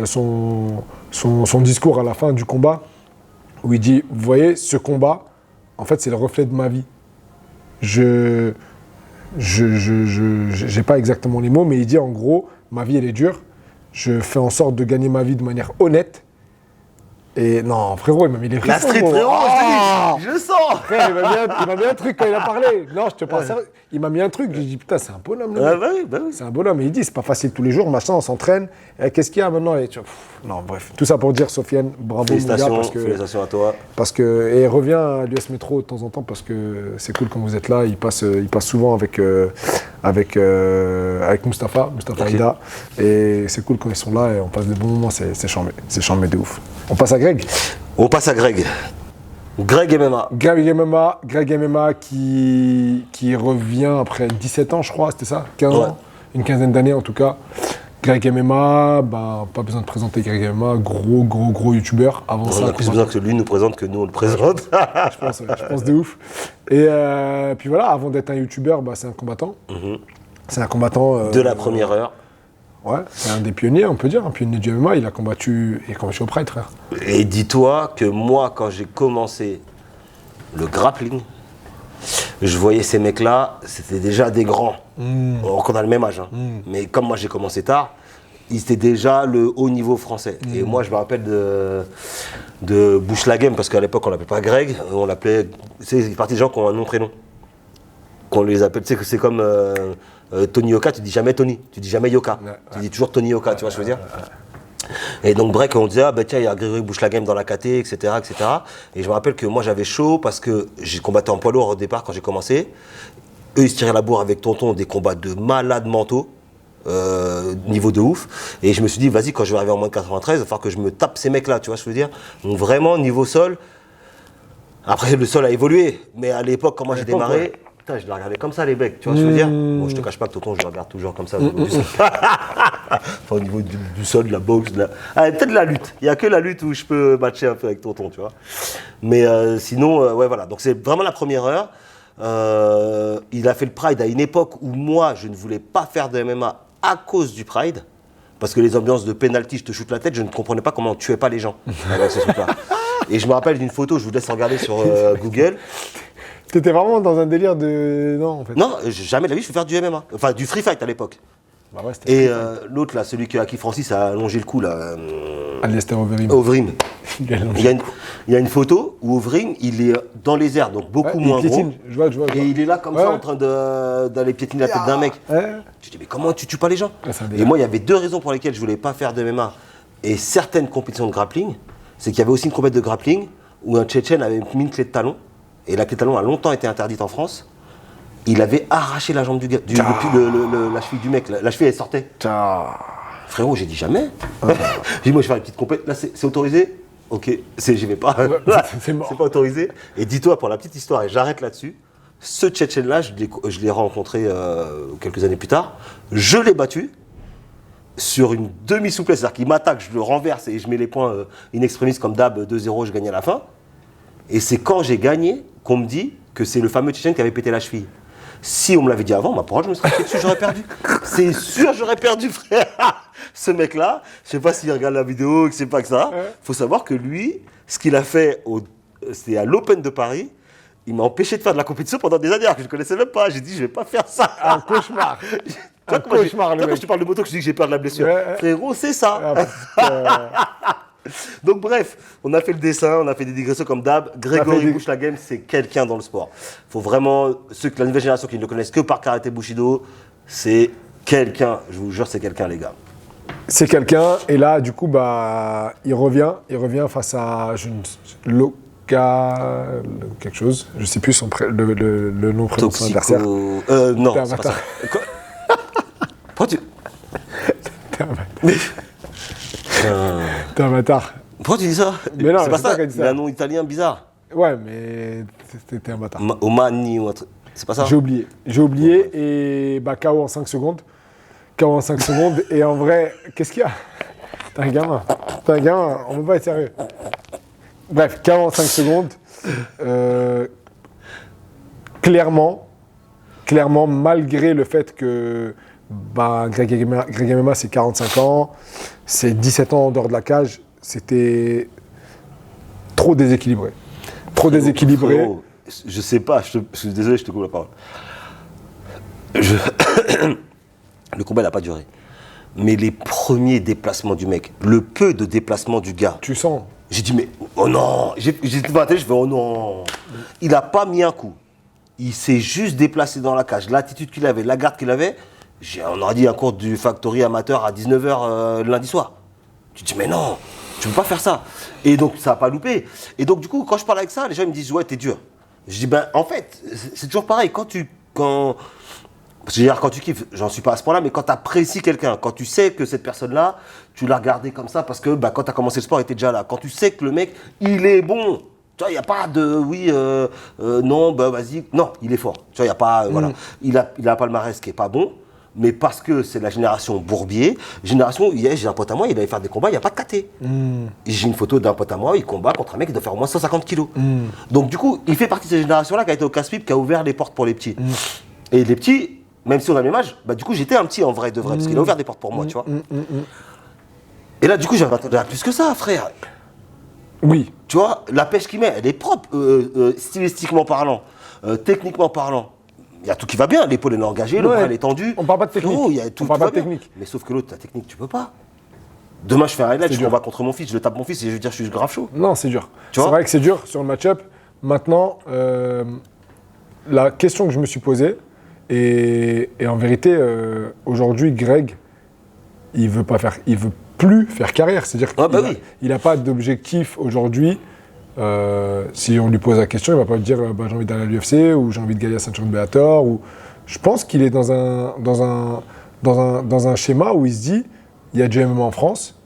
son discours à la fin du combat, où il dit, vous voyez, ce combat, en fait, c'est le reflet de ma vie. J'ai pas exactement les mots, mais il dit en gros, ma vie elle est dure, je fais en sorte de gagner ma vie de manière honnête. Et non, frérot, il m'a mis les frissons. La street, frérot, je sens. Frère, il m'a mis un truc quand il a parlé. Non, je te parle sérieux. Il m'a mis un truc, j'ai dit putain, c'est un bonhomme. Bah oui. C'est un bonhomme. Et il dit, c'est pas facile tous les jours, machin, on s'entraîne. Qu'est-ce qu'il y a maintenant? Et non, bref. Tout ça pour dire, Sofiane, bravo, félicitations, félicitations à toi. Et reviens à l'US Métro de temps en temps parce que c'est cool quand vous êtes là. Il passe souvent avec Mustapha Ida. Et c'est cool quand ils sont là et on passe des bons moments. C'est charmé. C'est charmé de ouf. On passe à Greg. On passe à Greg. Greg MMA. Greg MMA qui revient après 17 ans, je crois, c'était ça 15 ans, une quinzaine d'années en tout cas. Greg MMA, pas besoin de présenter Greg MMA, gros youtubeur. Avant ça, on a plus besoin que lui nous présente que nous on le présente. je pense de ouf. Et puis voilà, avant d'être un youtubeur, c'est un combattant. C'est un combattant... de la première heure. Ouais, c'est un des pionniers, on peut dire, un pionnier du MMA. Il a combattu au Pride, frère. Et dis-toi que moi, quand j'ai commencé le grappling, je voyais ces mecs-là, c'était déjà des grands. On a le même âge. Mais comme moi, j'ai commencé tard, ils étaient déjà le haut niveau français. Et moi, je me rappelle de Bouchlagem, parce qu'à l'époque, on l'appelait pas Greg, on l'appelait... C'est partie des gens qui ont un nom-prénom. Qu'on les appelle, tu sais que c'est comme... Tony Yoka, tu dis jamais Tony, tu dis jamais Yoka, tu dis toujours Tony Yoka, tu vois ce que je veux dire. Et donc break, on disait, tiens, il y a Grégory Bouchlagem dans la KT, etc., etc. Et je me rappelle que moi j'avais chaud parce que j'ai combattu en poids lourd au départ quand j'ai commencé. Eux, ils se tiraient la bourre avec Tonton, des combats de malades mentaux, niveau de ouf. Et je me suis dit, vas-y, quand je vais arriver en moins de 93, il va falloir que je me tape ces mecs-là, tu vois ce que je veux dire. Donc vraiment, niveau sol, après le sol a évolué, mais à l'époque, quand moi j'ai démarré... Putain, je les regardais comme ça, les mecs, tu vois ce que je veux dire. Bon, je te cache pas que Tonton, je le regarde toujours comme ça. Au niveau du sol, de la boxe, peut-être de la lutte. Il n'y a que la lutte où je peux matcher un peu avec Tonton, tu vois. Mais sinon, voilà. Donc c'est vraiment la première heure. Il a fait le Pride à une époque où moi, je ne voulais pas faire de MMA à cause du Pride. Parce que les ambiances de penalty, je te shoot la tête, je ne comprenais pas comment on ne tuait pas les gens avec ce truc-là. Et je me rappelle d'une photo, je vous laisse regarder sur Google. T'étais vraiment dans un délire de... Non, en fait. Non, jamais de la vie, je vais faire du MMA. Enfin, du free fight à l'époque. Bah ouais, c'était et l'autre, là, celui à qui Francis a allongé le cou, là. Alistair Overeem. Overeem. Il y a une photo où Overeem, il est dans les airs, donc beaucoup moins gros. Je vois. Et il est là, comme ça, en train d'aller piétiner la tête d'un mec. Je dis, mais comment tu tues pas les gens? Et moi, il y avait deux raisons pour lesquelles je voulais pas faire de MMA. Et certaines compétitions de grappling, c'est qu'il y avait aussi une compétition de grappling où un Tchétchène avait mis une clé de talon. Et la clé de talon a longtemps été interdite en France. Il avait arraché la jambe du gars, la cheville du mec. La cheville, elle sortait. Frérot, j'ai dit jamais. J'ai dit, moi, je vais faire une petite compète. Là, c'est autorisé? Ok, j'y vais pas. C'est mort. C'est pas autorisé. Et dis-toi, pour la petite histoire, et j'arrête là-dessus, ce Tchétchène-là, je l'ai rencontré quelques années plus tard. Je l'ai battu sur une demi-souplesse. C'est-à-dire qu'il m'attaque, je le renverse et je mets les points in extremis comme d'hab, 2-0, je gagne à la fin. Et c'est quand j'ai gagné qu'on me dit que c'est le fameux Tchétchène qui avait pété la cheville. Si on me l'avait dit avant, ma parole, je me serais fait dessus, j'aurais perdu. C'est sûr, j'aurais perdu, frère. Ce mec-là, je sais pas s'il regarde la vidéo, que c'est pas que ça. Faut savoir que lui, ce qu'il a fait, c'était à l'Open de Paris. Il m'a empêché de faire de la compétition pendant des années, alors que je ne connaissais même pas. J'ai dit, je vais pas faire ça. Un cauchemar. Quand je te parle de moto, que je dis que j'ai peur de la blessure. Frérot, c'est ça. Donc bref, on a fait le dessin, on a fait des digressions comme d'hab. Grégory Bouche la Game, c'est quelqu'un dans le sport. Faut vraiment, la nouvelle génération qui ne le connaissent que par Karaté Bushido, c'est quelqu'un, je vous jure, c'est quelqu'un, les gars. C'est quelqu'un, et là, du coup, il revient face à quelque chose, je sais plus le nom prénom de son adversaire. Non, c'est pas ça. Pourquoi tu... T'es un bâtard. Pourquoi tu dis ça? Mais non, c'est pas ça, il a un nom italien bizarre. Ouais, mais t'es un bâtard. Omani ou un truc, c'est pas ça? J'ai oublié, et KO en 5 secondes. Et en vrai, qu'est-ce qu'il y a? T'es un gamin, on peut pas être sérieux. Bref, 45 secondes. Clairement, malgré le fait que Greg MMA, c'est 45 ans, c'est 17 ans en dehors de la cage, c'était trop déséquilibré. Je sais pas, je suis désolé, je te coupe la parole. Le combat n'a pas duré. Mais les premiers déplacements du mec, le peu de déplacements du gars. Tu sens? J'ai dit, mais oh non! J'étais devant la télé, je fais, oh non! Il n'a pas mis un coup. Il s'est juste déplacé dans la cage. L'attitude qu'il avait, la garde qu'il avait, on aurait dit un cours du Factory amateur à 19h lundi soir. Tu te dis, mais non, tu ne peux pas faire ça. Et donc, ça n'a pas loupé. Et donc, du coup, quand je parle avec ça, les gens me disent, ouais, t'es dur. Je dis, en fait, c'est toujours pareil. Quand tu kiffes, j'en suis pas à ce point-là, mais quand tu apprécies quelqu'un, quand tu sais que cette personne-là, tu l'as regardé comme ça parce que quand tu as commencé le sport, il était déjà là. Quand tu sais que le mec, il est bon. Tu vois, il n'y a pas de non, vas-y. Non, il est fort. Tu vois, il n'y a pas. Voilà. Il a un palmarès qui n'est pas bon, mais parce que c'est la génération Bourbier. Hier, j'ai un pote à moi, il allait faire des combats, il n'y a pas de KT. J'ai une photo d'un pote à moi, il combat contre un mec qui doit faire au moins 150 kilos. Donc, du coup, il fait partie de cette génération-là qui a été au casse-pipe, qui a ouvert les portes pour les petits. Et les petits. Même si on a le même âge, du coup j'étais un petit en vrai de vrai, parce qu'il a ouvert des portes pour moi, tu vois. Et là du coup j'avais attendu plus que ça, frère. Oui. Tu vois, la pêche qu'il met, elle est propre, stylistiquement parlant, techniquement parlant. Il y a tout qui va bien, l'épaule elle est engagée, le bras elle est tendu. On parle pas de technique. Il y a tout, on parle pas de technique. Mais sauf que l'autre, la technique, tu peux pas. Demain je fais un highlight, je combats contre mon fils, je le tape mon fils et je veux dire je suis grave chaud. Non, c'est dur. C'est vrai que c'est dur sur le match-up. Maintenant, la question que je me suis posée, et en vérité, aujourd'hui, Greg, il veut plus faire carrière. C'est-à-dire qu'il n'a pas d'objectif aujourd'hui. Si on lui pose la question, il ne va pas lui dire j'ai envie d'aller à l'UFC ou j'ai envie de gagner la ceinture de Bellator. Je pense qu'il est dans un schéma où il se dit il y a du MMA en France,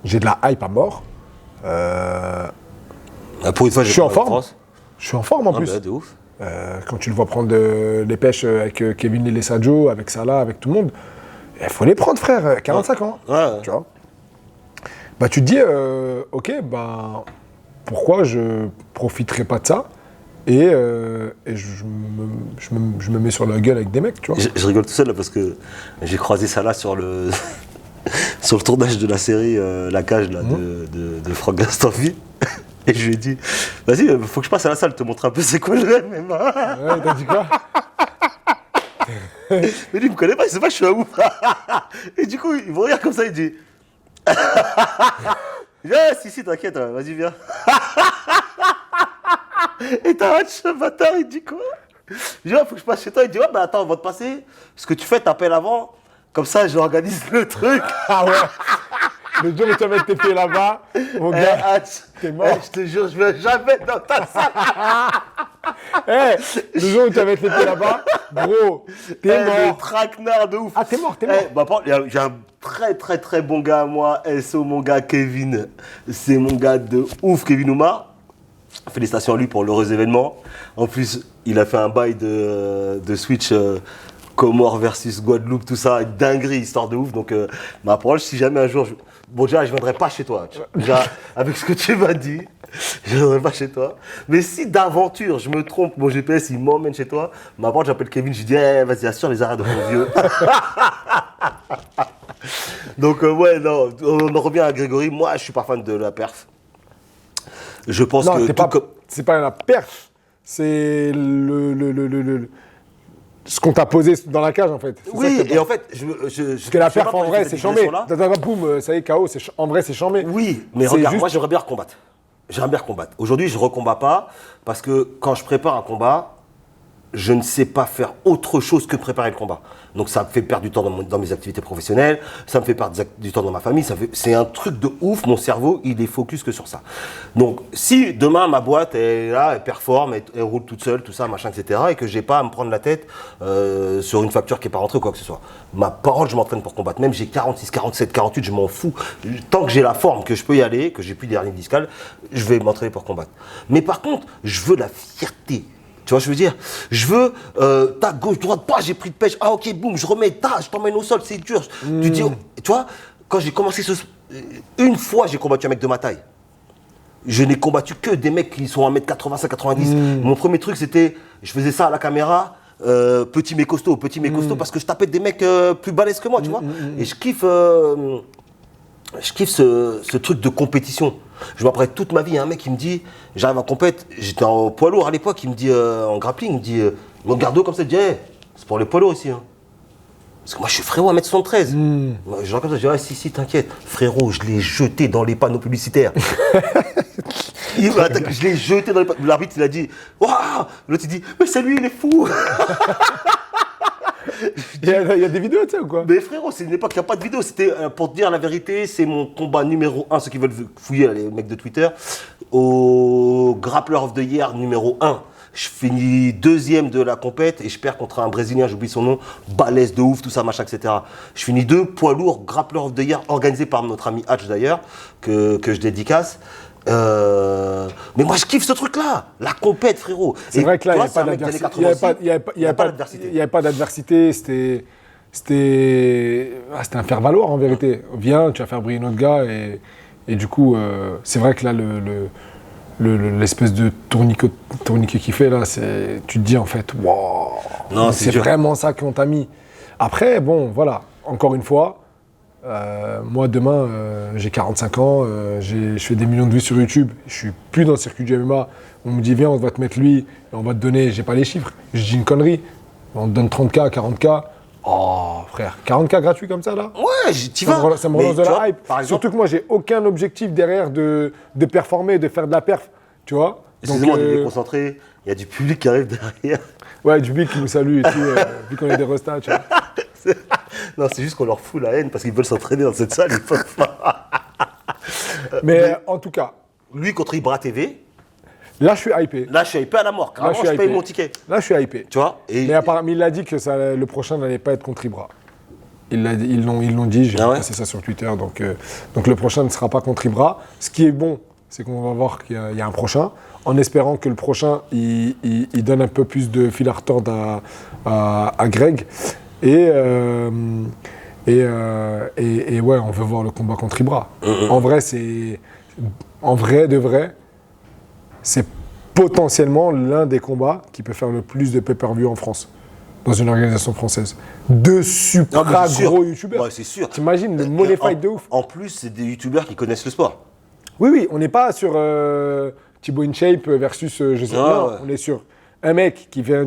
j'ai de la hype à mort. Pour une fois, je suis en forme. Je suis en forme en plus. De ouf. Quand tu le vois prendre les pêches avec Kevin Lelesajo, avec Salah, avec tout le monde, il faut les prendre, frère, 45 ans. Tu vois. Tu te dis, ok, pourquoi je profiterai pas de ça et je me mets sur la gueule avec des mecs, tu vois. Je rigole tout seul là, parce que j'ai croisé Salah sur le tournage de la série La Cage là, de Franck Gastambide. Et je lui ai dit, vas-y, faut que je passe à la salle, te montrer un peu c'est quoi le MMA. Ouais, t'as dit quoi? Mais lui, il me connaît pas, il sait pas que je suis un ouf. Et du coup, il me regarde comme ça, il dit, si, t'inquiète, vas-y, viens. Et t'as un bâtard, il dit quoi? Je dis, faut que je passe chez toi. Il dit, attends, on va te passer. Ce que tu fais, t'appelles avant. Comme ça, j'organise le truc. Ah ouais. Le jour où tu vas mettre tes pieds là-bas, mon gars, t'es mort. Je te jure, je vais jamais dans ta salle. Le jour où tu vas mettre les pieds là-bas, gros, t'es mort. Le traquenard de ouf. Ah, t'es mort. J'ai un très très très bon gars à moi, SO, mon gars Kevin. C'est mon gars de ouf, Kevin Oumar. Félicitations à lui pour l'heureux événement. En plus, il a fait un bail de Switch Comores versus Guadeloupe, tout ça, dinguerie, histoire de ouf. Donc, ma parole, si jamais un jour... déjà, je ne viendrai pas chez toi. Déjà, avec ce que tu m'as dit, je ne viendrai pas chez toi. Mais si d'aventure, je me trompe, mon GPS, il m'emmène chez toi, ma parole, j'appelle Kevin, je dis, vas-y, assure les arrêts de mon vieux. Donc, non, on en revient à Grégory. Moi, je ne suis pas fan de la perf. Je pense que... c'est pas la perf, c'est ce qu'on t'a posé dans la cage, en fait. Oui, et en fait, parce que la perf, en vrai, c'est chambé. Boum, ça y est, KO, en vrai, c'est chambé. Oui, mais regarde, moi, j'aimerais bien recombattre. Aujourd'hui, je ne recombats pas, parce que quand je prépare un combat, je ne sais pas faire autre chose que préparer le combat. Donc ça me fait perdre du temps dans mes activités professionnelles, ça me fait perdre du temps dans ma famille, c'est un truc de ouf, mon cerveau, il est focus que sur ça. Donc si demain ma boîte est là, elle performe, elle roule toute seule, tout ça, machin, etc., et que j'ai pas à me prendre la tête sur une facture qui n'est pas rentrée ou quoi que ce soit, ma parole, je m'entraîne pour combattre. Même j'ai 46, 47, 48, je m'en fous. Tant que j'ai la forme, que je peux y aller, que j'ai plus d'hernie discale, je vais m'entraîner pour combattre. Mais par contre, je veux la fierté. Tu vois, je veux dire, je veux, ta gauche, droite, pas, j'ai pris de pêche, ah ok, boum, je remets, je t'emmène au sol, c'est dur. Tu dis, tu vois, quand j'ai commencé une fois, j'ai combattu un mec de ma taille. Je n'ai combattu que des mecs qui sont 1m85, 90. Mon premier truc, c'était, je faisais ça à la caméra, petit mais costaud, parce que je tapais des mecs plus balèzes que moi, tu vois. Et je kiffe ce truc de compétition. Je me rappelle toute ma vie, il y a un mec qui me dit, j'arrive à compète, j'étais en poids lourd à l'époque, il me dit, en grappling, il me dit, mon garde comme ça, il me dit, hey, c'est pour les poids lourds aussi. Hein. Parce que moi je suis frérot à 1m73. Je comme ça, je dis, ah, si, t'inquiète. Frérot, je l'ai jeté dans les panneaux publicitaires. Je l'ai jeté dans les panneaux. L'arbitre, il a dit, waouh. L'autre, il dit, mais c'est lui, il est fou. Il y a des vidéos, tu sais, ou quoi? Mais frérot, c'est une époque, il n'y a pas de vidéo. C'était, pour te dire la vérité, c'est mon combat numéro 1, ceux qui veulent fouiller, les mecs de Twitter, au Grappler of the Year numéro 1. Je finis deuxième de la compète et je perds contre un Brésilien, j'oublie son nom, balèze de ouf, tout ça, machin, etc. Je finis 2 poids lourds, Grappler of the Year, organisé par notre ami Hatch d'ailleurs, que je dédicace. Mais moi je kiffe ce truc-là, la compète, frérot. C'est vrai que là, il n'y avait pas d'adversité, c'était un faire-valoir en vérité. Viens, tu vas faire briller notre gars et du coup, c'est vrai que là, l'espèce de tourniquet qu'il fait là, tu te dis en fait, waouh, c'est vraiment ça qu'on t'a mis. Après, bon, voilà, encore une fois, moi demain, j'ai 45 ans, je fais des millions de vues sur YouTube, je suis plus dans le circuit du MMA. On me dit, viens, on va te mettre lui, et on va te donner, j'ai pas les chiffres, je dis une connerie, on te donne 30K, 40K. Oh frère, 40K gratuit comme ça là? Ouais, t'y vas. Ça me relance de la hype. Surtout que moi j'ai aucun objectif derrière de performer, de faire de la perf, tu vois. Excusez-moi, on est déconcentré, il y a du public qui arrive derrière. Ouais, du public qui nous salue et tout, vu qu'on est des restats, tu vois. Non, c'est juste qu'on leur fout la haine parce qu'ils veulent s'entraîner dans cette salle, ils peuvent pas. Mais en tout cas. Lui contre Ibra TV. Là, je suis hypé. Là, je suis hypé à la mort. Là, je paye mon ticket. Là, je suis hypé. Tu vois mais apparemment, il a dit que le prochain n'allait pas être contre Ibra. Ils l'ont dit, j'ai passé ça sur Twitter. Donc le prochain ne sera pas contre Ibra. Ce qui est bon, c'est qu'on va voir qu'il y a un prochain, en espérant que le prochain, il donne un peu plus de fil à retordre à Greg. Et ouais, on veut voir le combat contre Ibra. En vrai, de vrai, c'est potentiellement l'un des combats qui peut faire le plus de pay-per-view en France, dans une organisation française. 2 super gros youtubeurs. Ouais, c'est sûr. T'imagines le money fight de ouf. En plus, c'est des youtubeurs qui connaissent le sport. Oui, on n'est pas sur Thibaut InShape versus, je sais pas, on est sur un mec qui fait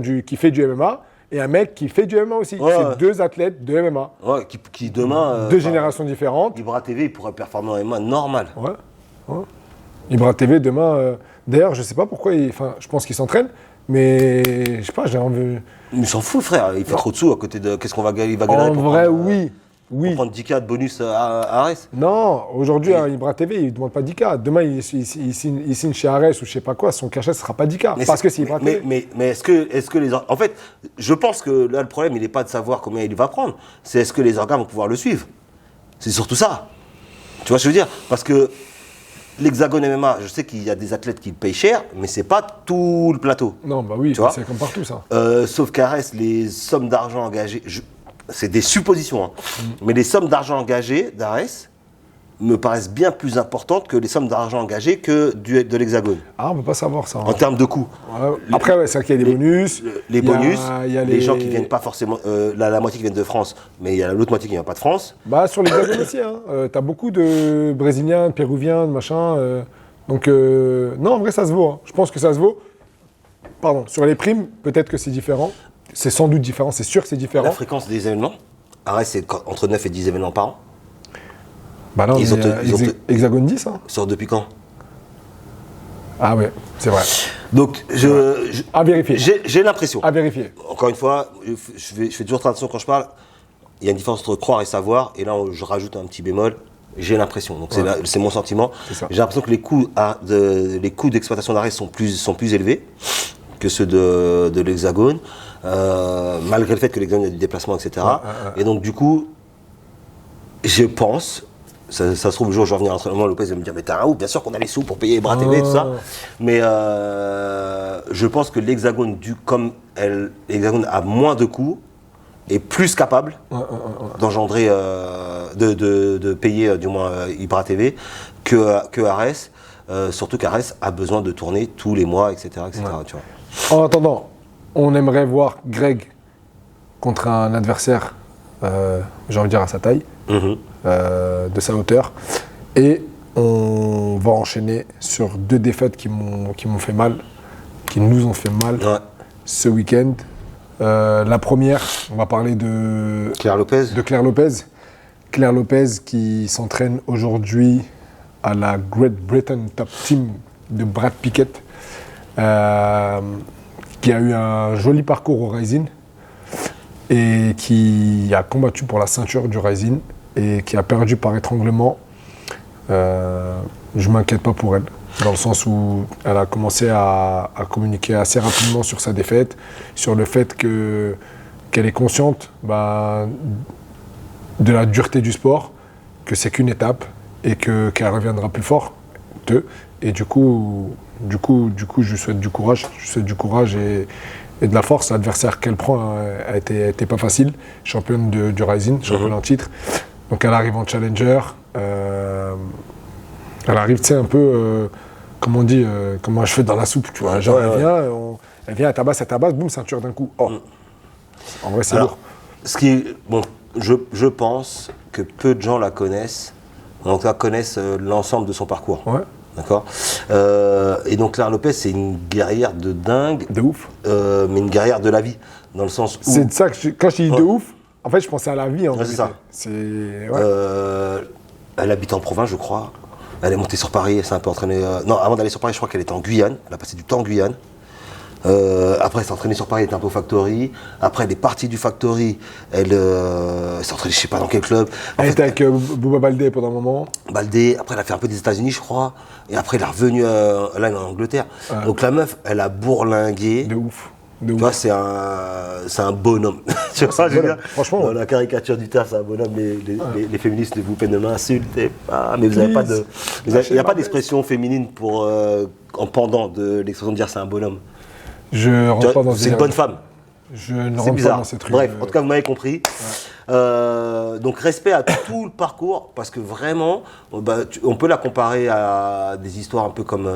du MMA et un mec qui fait du MMA aussi. C'est 2 athlètes de MMA. Ouais, qui demain... 2 générations différentes. Ibra TV, il pourrait performer en MMA normal. Ouais. Ibra TV, demain... D'ailleurs, je sais pas pourquoi, je pense qu'il s'entraîne, mais je sais pas, j'ai envie... Il s'en fout, frère, il fait trop de sous à côté de... Qu'est-ce qu'on va gagner? Il va gagner en vrai, oui. Pour prendre 10K de bonus à Arès. Non, aujourd'hui, Ibra TV, il ne demande pas 10K. Demain, il signe chez Arès ou je sais pas quoi, son cachet ne sera pas 10K. Parce que c'est Ibra TV. Mais est-ce que les... En fait, je pense que là, le problème, il n'est pas de savoir combien il va prendre. C'est est-ce que les organes vont pouvoir le suivre. C'est surtout ça. Tu vois ce que je veux dire? Parce que l'Hexagone MMA, je sais qu'il y a des athlètes qui payent cher, mais c'est pas tout le plateau. Non, bah oui, c'est comme partout ça. Sauf qu'Arès, les sommes d'argent engagées, c'est des suppositions, hein, mais les sommes d'argent engagées d'Arès me paraissent bien plus importantes que les sommes d'argent engagées que de l'Hexagone. Ah, on peut pas savoir ça. En termes de coûts. Après, c'est vrai qu'il y a des bonus. Les bonus, les gens qui viennent pas forcément, la moitié qui viennent de France, mais il y a l'autre moitié qui vient pas de France. Bah, sur l'Hexagone aussi, hein. T'as beaucoup de Brésiliens, de Péruviens, de machin. Donc, non, en vrai, ça se vaut. Hein. Je pense que ça se vaut. Pardon, sur les primes, peut-être que c'est différent. c'est sans doute différent, c'est sûr que c'est différent. La fréquence des événements, Arès, c'est entre 9 et 10 événements par an. Bah là, Hexagone 10, hein. Sort depuis quand? Ah ouais, c'est vrai. Donc, à vérifier. J'ai l'impression. À vérifier. Encore une fois, je fais toujours attention quand je parle. Il y a une différence entre croire et savoir. Et là, je rajoute un petit bémol. J'ai l'impression. Donc, c'est mon sentiment. J'ai l'impression que les coûts d'exploitation d'Arès sont plus élevés que ceux de l'Hexagone. Malgré le fait que l'Hexagone a du déplacement, etc. Et donc, du coup, je pense. Ça se trouve, le jour où je vais revenir à l'entraînement, Lopez va me dire mais t'as un ouf, bien sûr qu'on a les sous pour payer Bras TV, tout ça. Mais je pense que l'Hexagone, l'Hexagone a moins de coûts, est plus capable d'engendrer, de payer du moins Ibra TV que Arès. Surtout qu'Arès a besoin de tourner tous les mois, etc. Tu vois. En attendant, on aimerait voir Greg contre un adversaire, j'ai envie de dire à sa taille. De sa hauteur, et on va enchaîner sur 2 défaites qui m'ont fait mal, qui nous ont fait mal ce week-end. La première, on va parler de Claire Lopez. Claire Lopez qui s'entraîne aujourd'hui à la Great Britain Top Team de Brad Pickett, qui a eu un joli parcours au Rising et qui a combattu pour la ceinture du Rising et qui a perdu par étranglement. Je m'inquiète pas pour elle, dans le sens où elle a commencé à communiquer assez rapidement sur sa défaite, sur le fait qu'elle est consciente de la dureté du sport, que c'est qu'une étape et qu'elle reviendra plus fort et du coup, je lui souhaite du courage. Et de la force. L'adversaire qu'elle prend a été pas facile, championne du Rising, championne en titre. Donc elle arrive en challenger, elle arrive, tu sais, un peu, comme on dit, comme un cheveu dans la soupe, tu vois. Genre, elle vient, elle tabasse, boum, ceinture d'un coup. Oh. En vrai, c'est lourd. Je pense que peu de gens la connaissent, en tout cas connaissent l'ensemble de son parcours. Ouais. D'accord. Et donc Claire Lopez, c'est une guerrière de dingue. De ouf. Mais une guerrière de la vie, dans le sens où... C'est de ça que quand je dis de ouf, en fait, je pensais à la vie, en réalité. C'est ça. Elle habite en province, je crois. Elle est montée sur Paris, elle s'est un peu entraînée... Non, avant d'aller sur Paris, je crois qu'elle était en Guyane. Elle a passé du temps en Guyane. Après, elle s'est entraînée sur Paris, elle était un peu au Factory. Après, elle est partie du Factory. Elle s'est entraînée, je sais pas dans quel club. Elle était avec Bouba Baldé pendant un moment. Baldé. Après, elle a fait un peu des États-Unis, je crois. Et après, elle est revenue là, elle est en Angleterre. Donc la meuf, elle a bourlingué. De ouf. Tu vois, c'est un bonhomme. Tu vois, je veux dire, franchement, dans la caricature du terme, c'est un bonhomme. Les féministes, vous pouvez ne m'insulter pas, mais vous n'avez pas de. Il n'y a pas d'expression féminine pour en pendant de l'expression de dire c'est un bonhomme. Je rentre pas dans c'est une bonne femme. Je ne rentre pas dans ces trucs. Bref, en tout cas, vous m'avez compris. Donc, respect à tout le parcours, parce que vraiment, on peut la comparer à des histoires un peu comme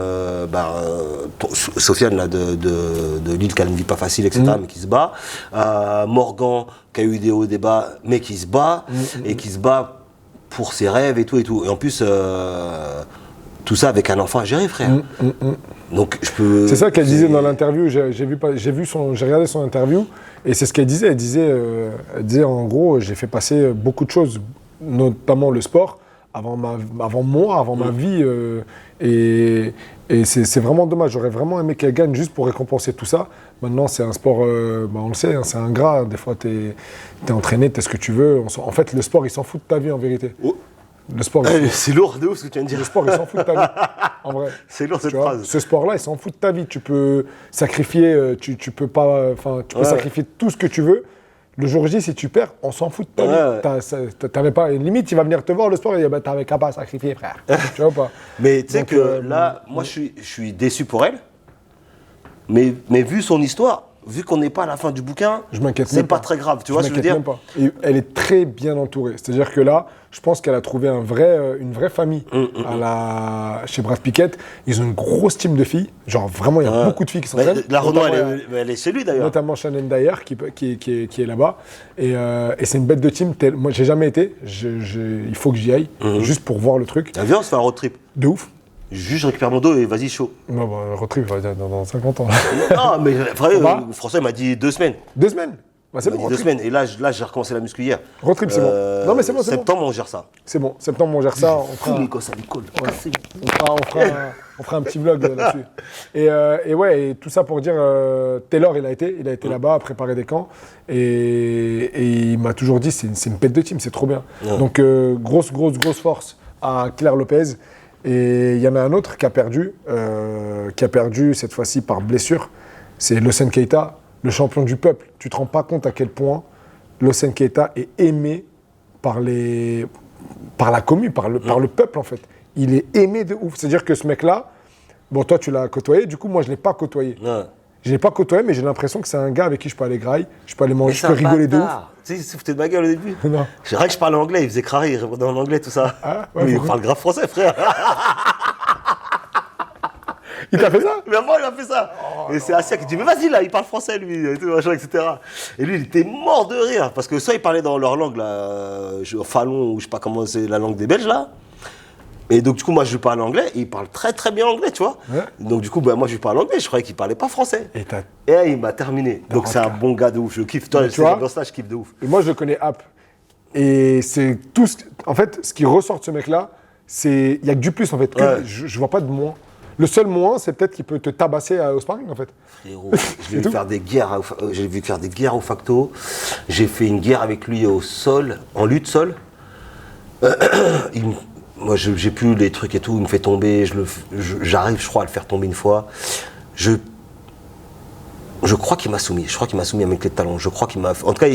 Sofiane là, de Lille, qui a une vie pas facile, etc., mais qui se bat. Morgan, qui a eu des hauts, des bas, mais qui se bat, et qui se bat pour ses rêves et tout, et tout. Et en plus, tout ça avec un enfant à gérer, frère. Donc, je peux... C'est ça qu'elle disait dans l'interview. J'ai regardé son interview et c'est ce qu'elle disait. Elle disait en gros, j'ai fait passer beaucoup de choses, notamment le sport, avant ma vie. Et c'est vraiment dommage. J'aurais vraiment aimé qu'elle gagne juste pour récompenser tout ça. Maintenant, c'est un sport, on le sait, hein, c'est ingrat. Des fois, t'es entraîné, t'es ce que tu veux. En fait, le sport, il s'en fout de ta vie en vérité. Le sport, c'est lourd de ouf ce que tu viens de dire. Le sport, il s'en fout de ta vie, en vrai. C'est lourd cette phrase. Ce sport-là, il s'en fout de ta vie. Tu peux sacrifier, tu peux sacrifier tout ce que tu veux. Le jour J, si tu perds, on s'en fout de ta vie. T'avais pas une limite, il va venir te voir le sport et dire t'avais qu'à pas sacrifier, frère. Tu vois pas. Mais tu sais que là, moi, je suis déçu pour elle. Mais vu son histoire, vu qu'on n'est pas à la fin du bouquin, c'est pas très grave, tu vois ce que je veux dire. Même pas. Et elle est très bien entourée. C'est-à-dire que là, je pense qu'elle a trouvé une vraie famille chez Brad Pickett. Ils ont une grosse team de filles. Genre vraiment, il y a beaucoup de filles qui s'entraînent. La Renaud, elle est chez lui d'ailleurs. Notamment Shannon Dyer qui est là-bas. Et c'est une bête de team. Moi, j'ai jamais été. Il faut que j'y aille, juste pour voir le truc. Viens, on se fait un road trip. De ouf. Juste, je récupère mon dos et vas-y, chaud. Non, road trip, dans 50 ans. Non, mais vrai, le Français m'a dit 2 semaines. 2 semaines? Bah, c'est bon. 2 semaines. Et là, j'ai recommencé la muscu hier. Road trip, c'est bon. Non, mais c'est bon, c'est bon. Septembre, on gère ça. C'est bon. Septembre, on gère ça. On fera... les gosses à l'école. On fera un petit vlog là-dessus. Et ouais, et tout ça pour dire, Taylor, il a été là-bas, préparer des camps. Et il m'a toujours dit, c'est une pète de team, c'est trop bien. Donc, grosse force à Claire Lopez. Et il y en a un autre qui a perdu cette fois-ci par blessure. C'est Lawson Keita, le champion du peuple. Tu te rends pas compte à quel point Lawson Keita est aimé par la commu, par le peuple en fait. Il est aimé de ouf. C'est-à-dire que ce mec-là, bon toi tu l'as côtoyé, du coup moi je l'ai pas côtoyé. Ouais. Je l'ai pas côtoyé, mais j'ai l'impression que c'est un gars avec qui je peux aller graille, je peux aller manger, je peux rigoler de ouf. Tu sais, il se foutait de ma gueule au début. Non. C'est vrai que je parlais anglais, il faisait crari, il répondait en anglais, tout ça. Ah, ouais, mais il parle grave français, frère. Il t'a fait ça? Mais moi, il a fait ça. Oh, et c'est Assia qui dit, mais vas-y là, il parle français lui, et tout, machin, etc. Et lui, il était mort de rire, parce que soit il parlait dans leur langue, là, Fallon, ou je sais pas comment c'est la langue des Belges, là. Et donc, du coup, moi, je lui parle anglais, et il parle très très bien anglais, tu vois. Ouais. Donc, du coup, moi, je lui parle anglais, je croyais qu'il parlait pas français. Et il m'a terminé. Donc, c'est un bon gars de ouf, je kiffe. Toi, tu vois, dans ça, je kiffe de ouf. Et moi, je le connais App. Et c'est tout en fait, ce qui ressort de ce mec-là, il y a que du plus, en fait. Ouais. Je vois pas de moins. Le seul moins, c'est peut-être qu'il peut te tabasser au sparring, en fait. Frérot, je l'ai vu faire des guerres, j'ai vu faire des guerres au facto. J'ai fait une guerre avec lui au sol, en lutte sol. Moi, j'ai plus les trucs et tout, il me fait tomber, j'arrive, je crois, à le faire tomber une fois. Je crois qu'il m'a soumis. Je crois qu'il m'a soumis à mes clés de talon. Je crois qu'il m'a. En tout cas,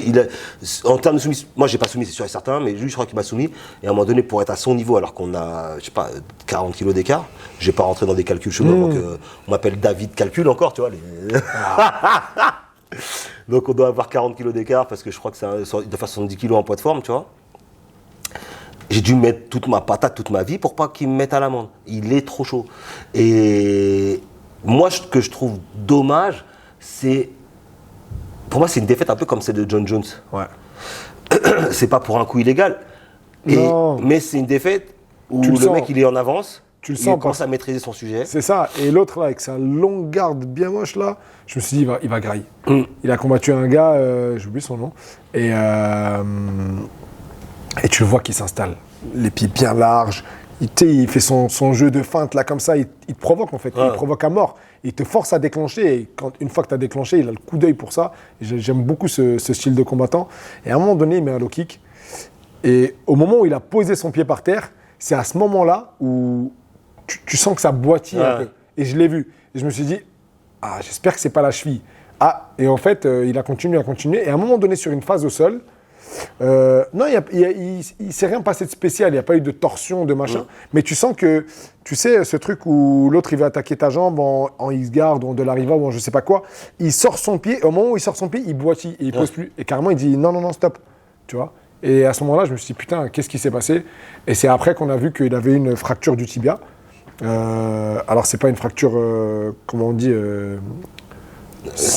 en termes de soumission, moi j'ai pas soumis, c'est sûr et certain, mais lui, je crois qu'il m'a soumis. Et à un moment donné, pour être à son niveau, alors qu'on a, je sais pas, 40 kilos d'écart, j'ai pas rentré dans des calculs chelous. Donc, on m'appelle David Calcul encore, tu vois. Donc on doit avoir 40 kilos d'écart parce que je crois que il doit faire 70 kilos en poids de forme, tu vois. J'ai dû mettre toute ma patate, toute ma vie pour pas qu'il me mette à l'amende. Il est trop chaud. Et moi, ce que je trouve dommage, pour moi, c'est une défaite un peu comme celle de John Jones. Ouais. C'est pas pour un coup illégal. Mais c'est une défaite où le mec, il est en avance. Il commence à maîtriser son sujet. C'est ça. Et l'autre, là, avec sa longue garde bien moche, là, je me suis dit, il va grailler. Il a combattu un gars, j'ai oublié son nom. Et tu le vois qu'il s'installe. Les pieds bien larges. Il fait son jeu de feinte, là, comme ça. Il te provoque, en fait. Ouais. Il te provoque à mort. Il te force à déclencher. Et une fois que tu as déclenché, il a le coup d'œil pour ça. Et j'aime beaucoup ce style de combattant. Et à un moment donné, il met un low kick. Et au moment où il a posé son pied par terre, c'est à ce moment-là où tu sens que ça boitille un peu. Et je l'ai vu. Et je me suis dit, j'espère que c'est pas la cheville. Et en fait, il a continué. Et à un moment donné, sur une phase au sol, non, il s'est rien passé de spécial. Il n'y a pas eu de torsion, de machin. Mais tu sens que, tu sais, ce truc où l'autre, il va attaquer ta jambe en X-guard ou en de l'arriva ou en je sais pas quoi, il sort son pied. Et au moment où il sort son pied, il boitille et il pose plus. Et carrément, il dit non, stop. Tu vois. Et à ce moment-là, je me suis dit, putain, qu'est-ce qui s'est passé? Et c'est après qu'on a vu qu'il avait une fracture du tibia. Alors, c'est pas une fracture, comment on dit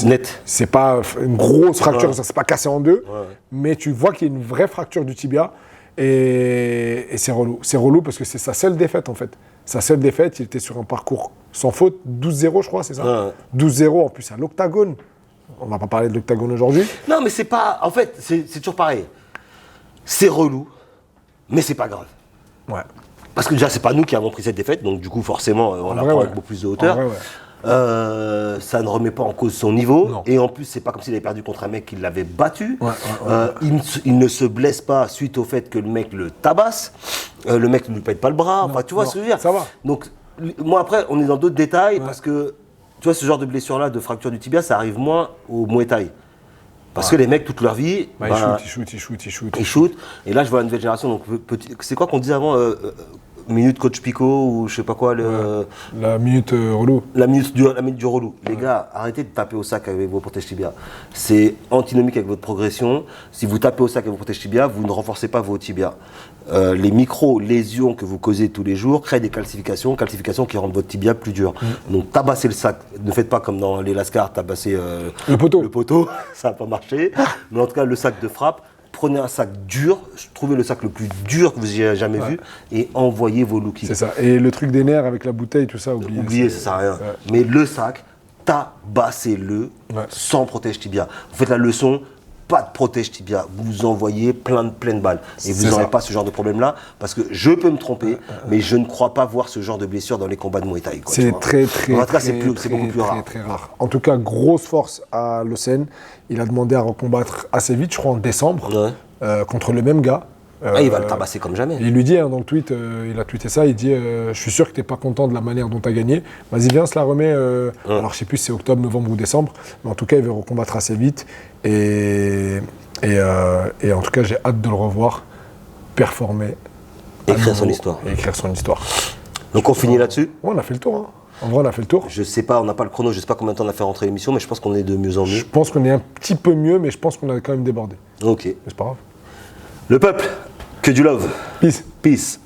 net. C'est pas une grosse fracture, ça s'est pas cassé en deux, mais tu vois qu'il y a une vraie fracture du tibia et c'est relou. C'est relou parce que c'est sa seule défaite en fait. Sa seule défaite, il était sur un parcours sans faute, 12-0 je crois, c'est ça 12-0 en plus à l'octagone. On va pas parler de l'octagone aujourd'hui. Non mais c'est pas, en fait c'est toujours pareil. C'est relou, mais c'est pas grave. Ouais. Parce que déjà c'est pas nous qui avons pris cette défaite, donc du coup forcément on la prend avec beaucoup plus de hauteur. Ça ne remet pas en cause son niveau. Non. Et en plus, c'est pas comme s'il avait perdu contre un mec qui l'avait battu. Il ne se blesse pas suite au fait que le mec le tabasse. Le mec ne lui pète pas le bras. Enfin, tu vois ce que je veux dire. Ça va. Donc, moi, après, on est dans d'autres détails parce que, tu vois, ce genre de blessure-là, de fracture du tibia, ça arrive moins au Muay Thai. Parce que les mecs, toute leur vie. Ils shootent. Et là, je vois la nouvelle génération. Donc, c'est quoi qu'on disait avant minute coach Pico ou je sais pas quoi. La minute relou. La minute du relou. Les gars, arrêtez de taper au sac avec vos protèges tibia. C'est antinomique avec votre progression. Si vous tapez au sac avec vos protèges tibia, vous ne renforcez pas vos tibias. Les micro-lésions que vous causez tous les jours créent des calcifications qui rendent votre tibia plus dur. Donc tabassez le sac. Ne faites pas comme dans les Lascars, tabasser le poteau. Ça n'a pas marché. Mais en tout cas, le sac de frappe, prenez un sac dur, trouvez le sac le plus dur que vous ayez jamais vu et envoyez vos lookies. C'est ça. Et le truc des nerfs avec la bouteille, tout ça, oubliez, ça sert à rien. Mais le sac, tabassez-le sans protège tibia. Vous faites la leçon, pas de protège tibia. Vous envoyez pleine balle. Et vous n'aurez pas ce genre de problème-là, parce que je peux me tromper, mais je ne crois pas voir ce genre de blessure dans les combats de Muay Thai. C'est très beaucoup plus rare. Très rare. En tout cas, grosse force à Lausanne. Il a demandé à recombattre assez vite, je crois en décembre, contre le même gars. Il va le tabasser comme jamais. Il lui dit dans le tweet, il a tweeté ça, il dit je suis sûr que tu n'es pas content de la manière dont tu as gagné. Vas-y, viens, on se la remet. Alors je sais plus si c'est octobre, novembre ou décembre, mais en tout cas, il veut recombattre assez vite. Et en tout cas, j'ai hâte de le revoir performer. Écrire son histoire. Et écrire son histoire. Donc on finit là-dessus. Ouais, on a fait le tour. En vrai, on a fait le tour. Je sais pas, on n'a pas le chrono, je sais pas combien de temps on a fait rentrer l'émission, mais je pense qu'on est de mieux en mieux. Je pense qu'on est un petit peu mieux, mais je pense qu'on a quand même débordé. Ok. Mais c'est pas grave. Le peuple, que du love. Peace. Peace.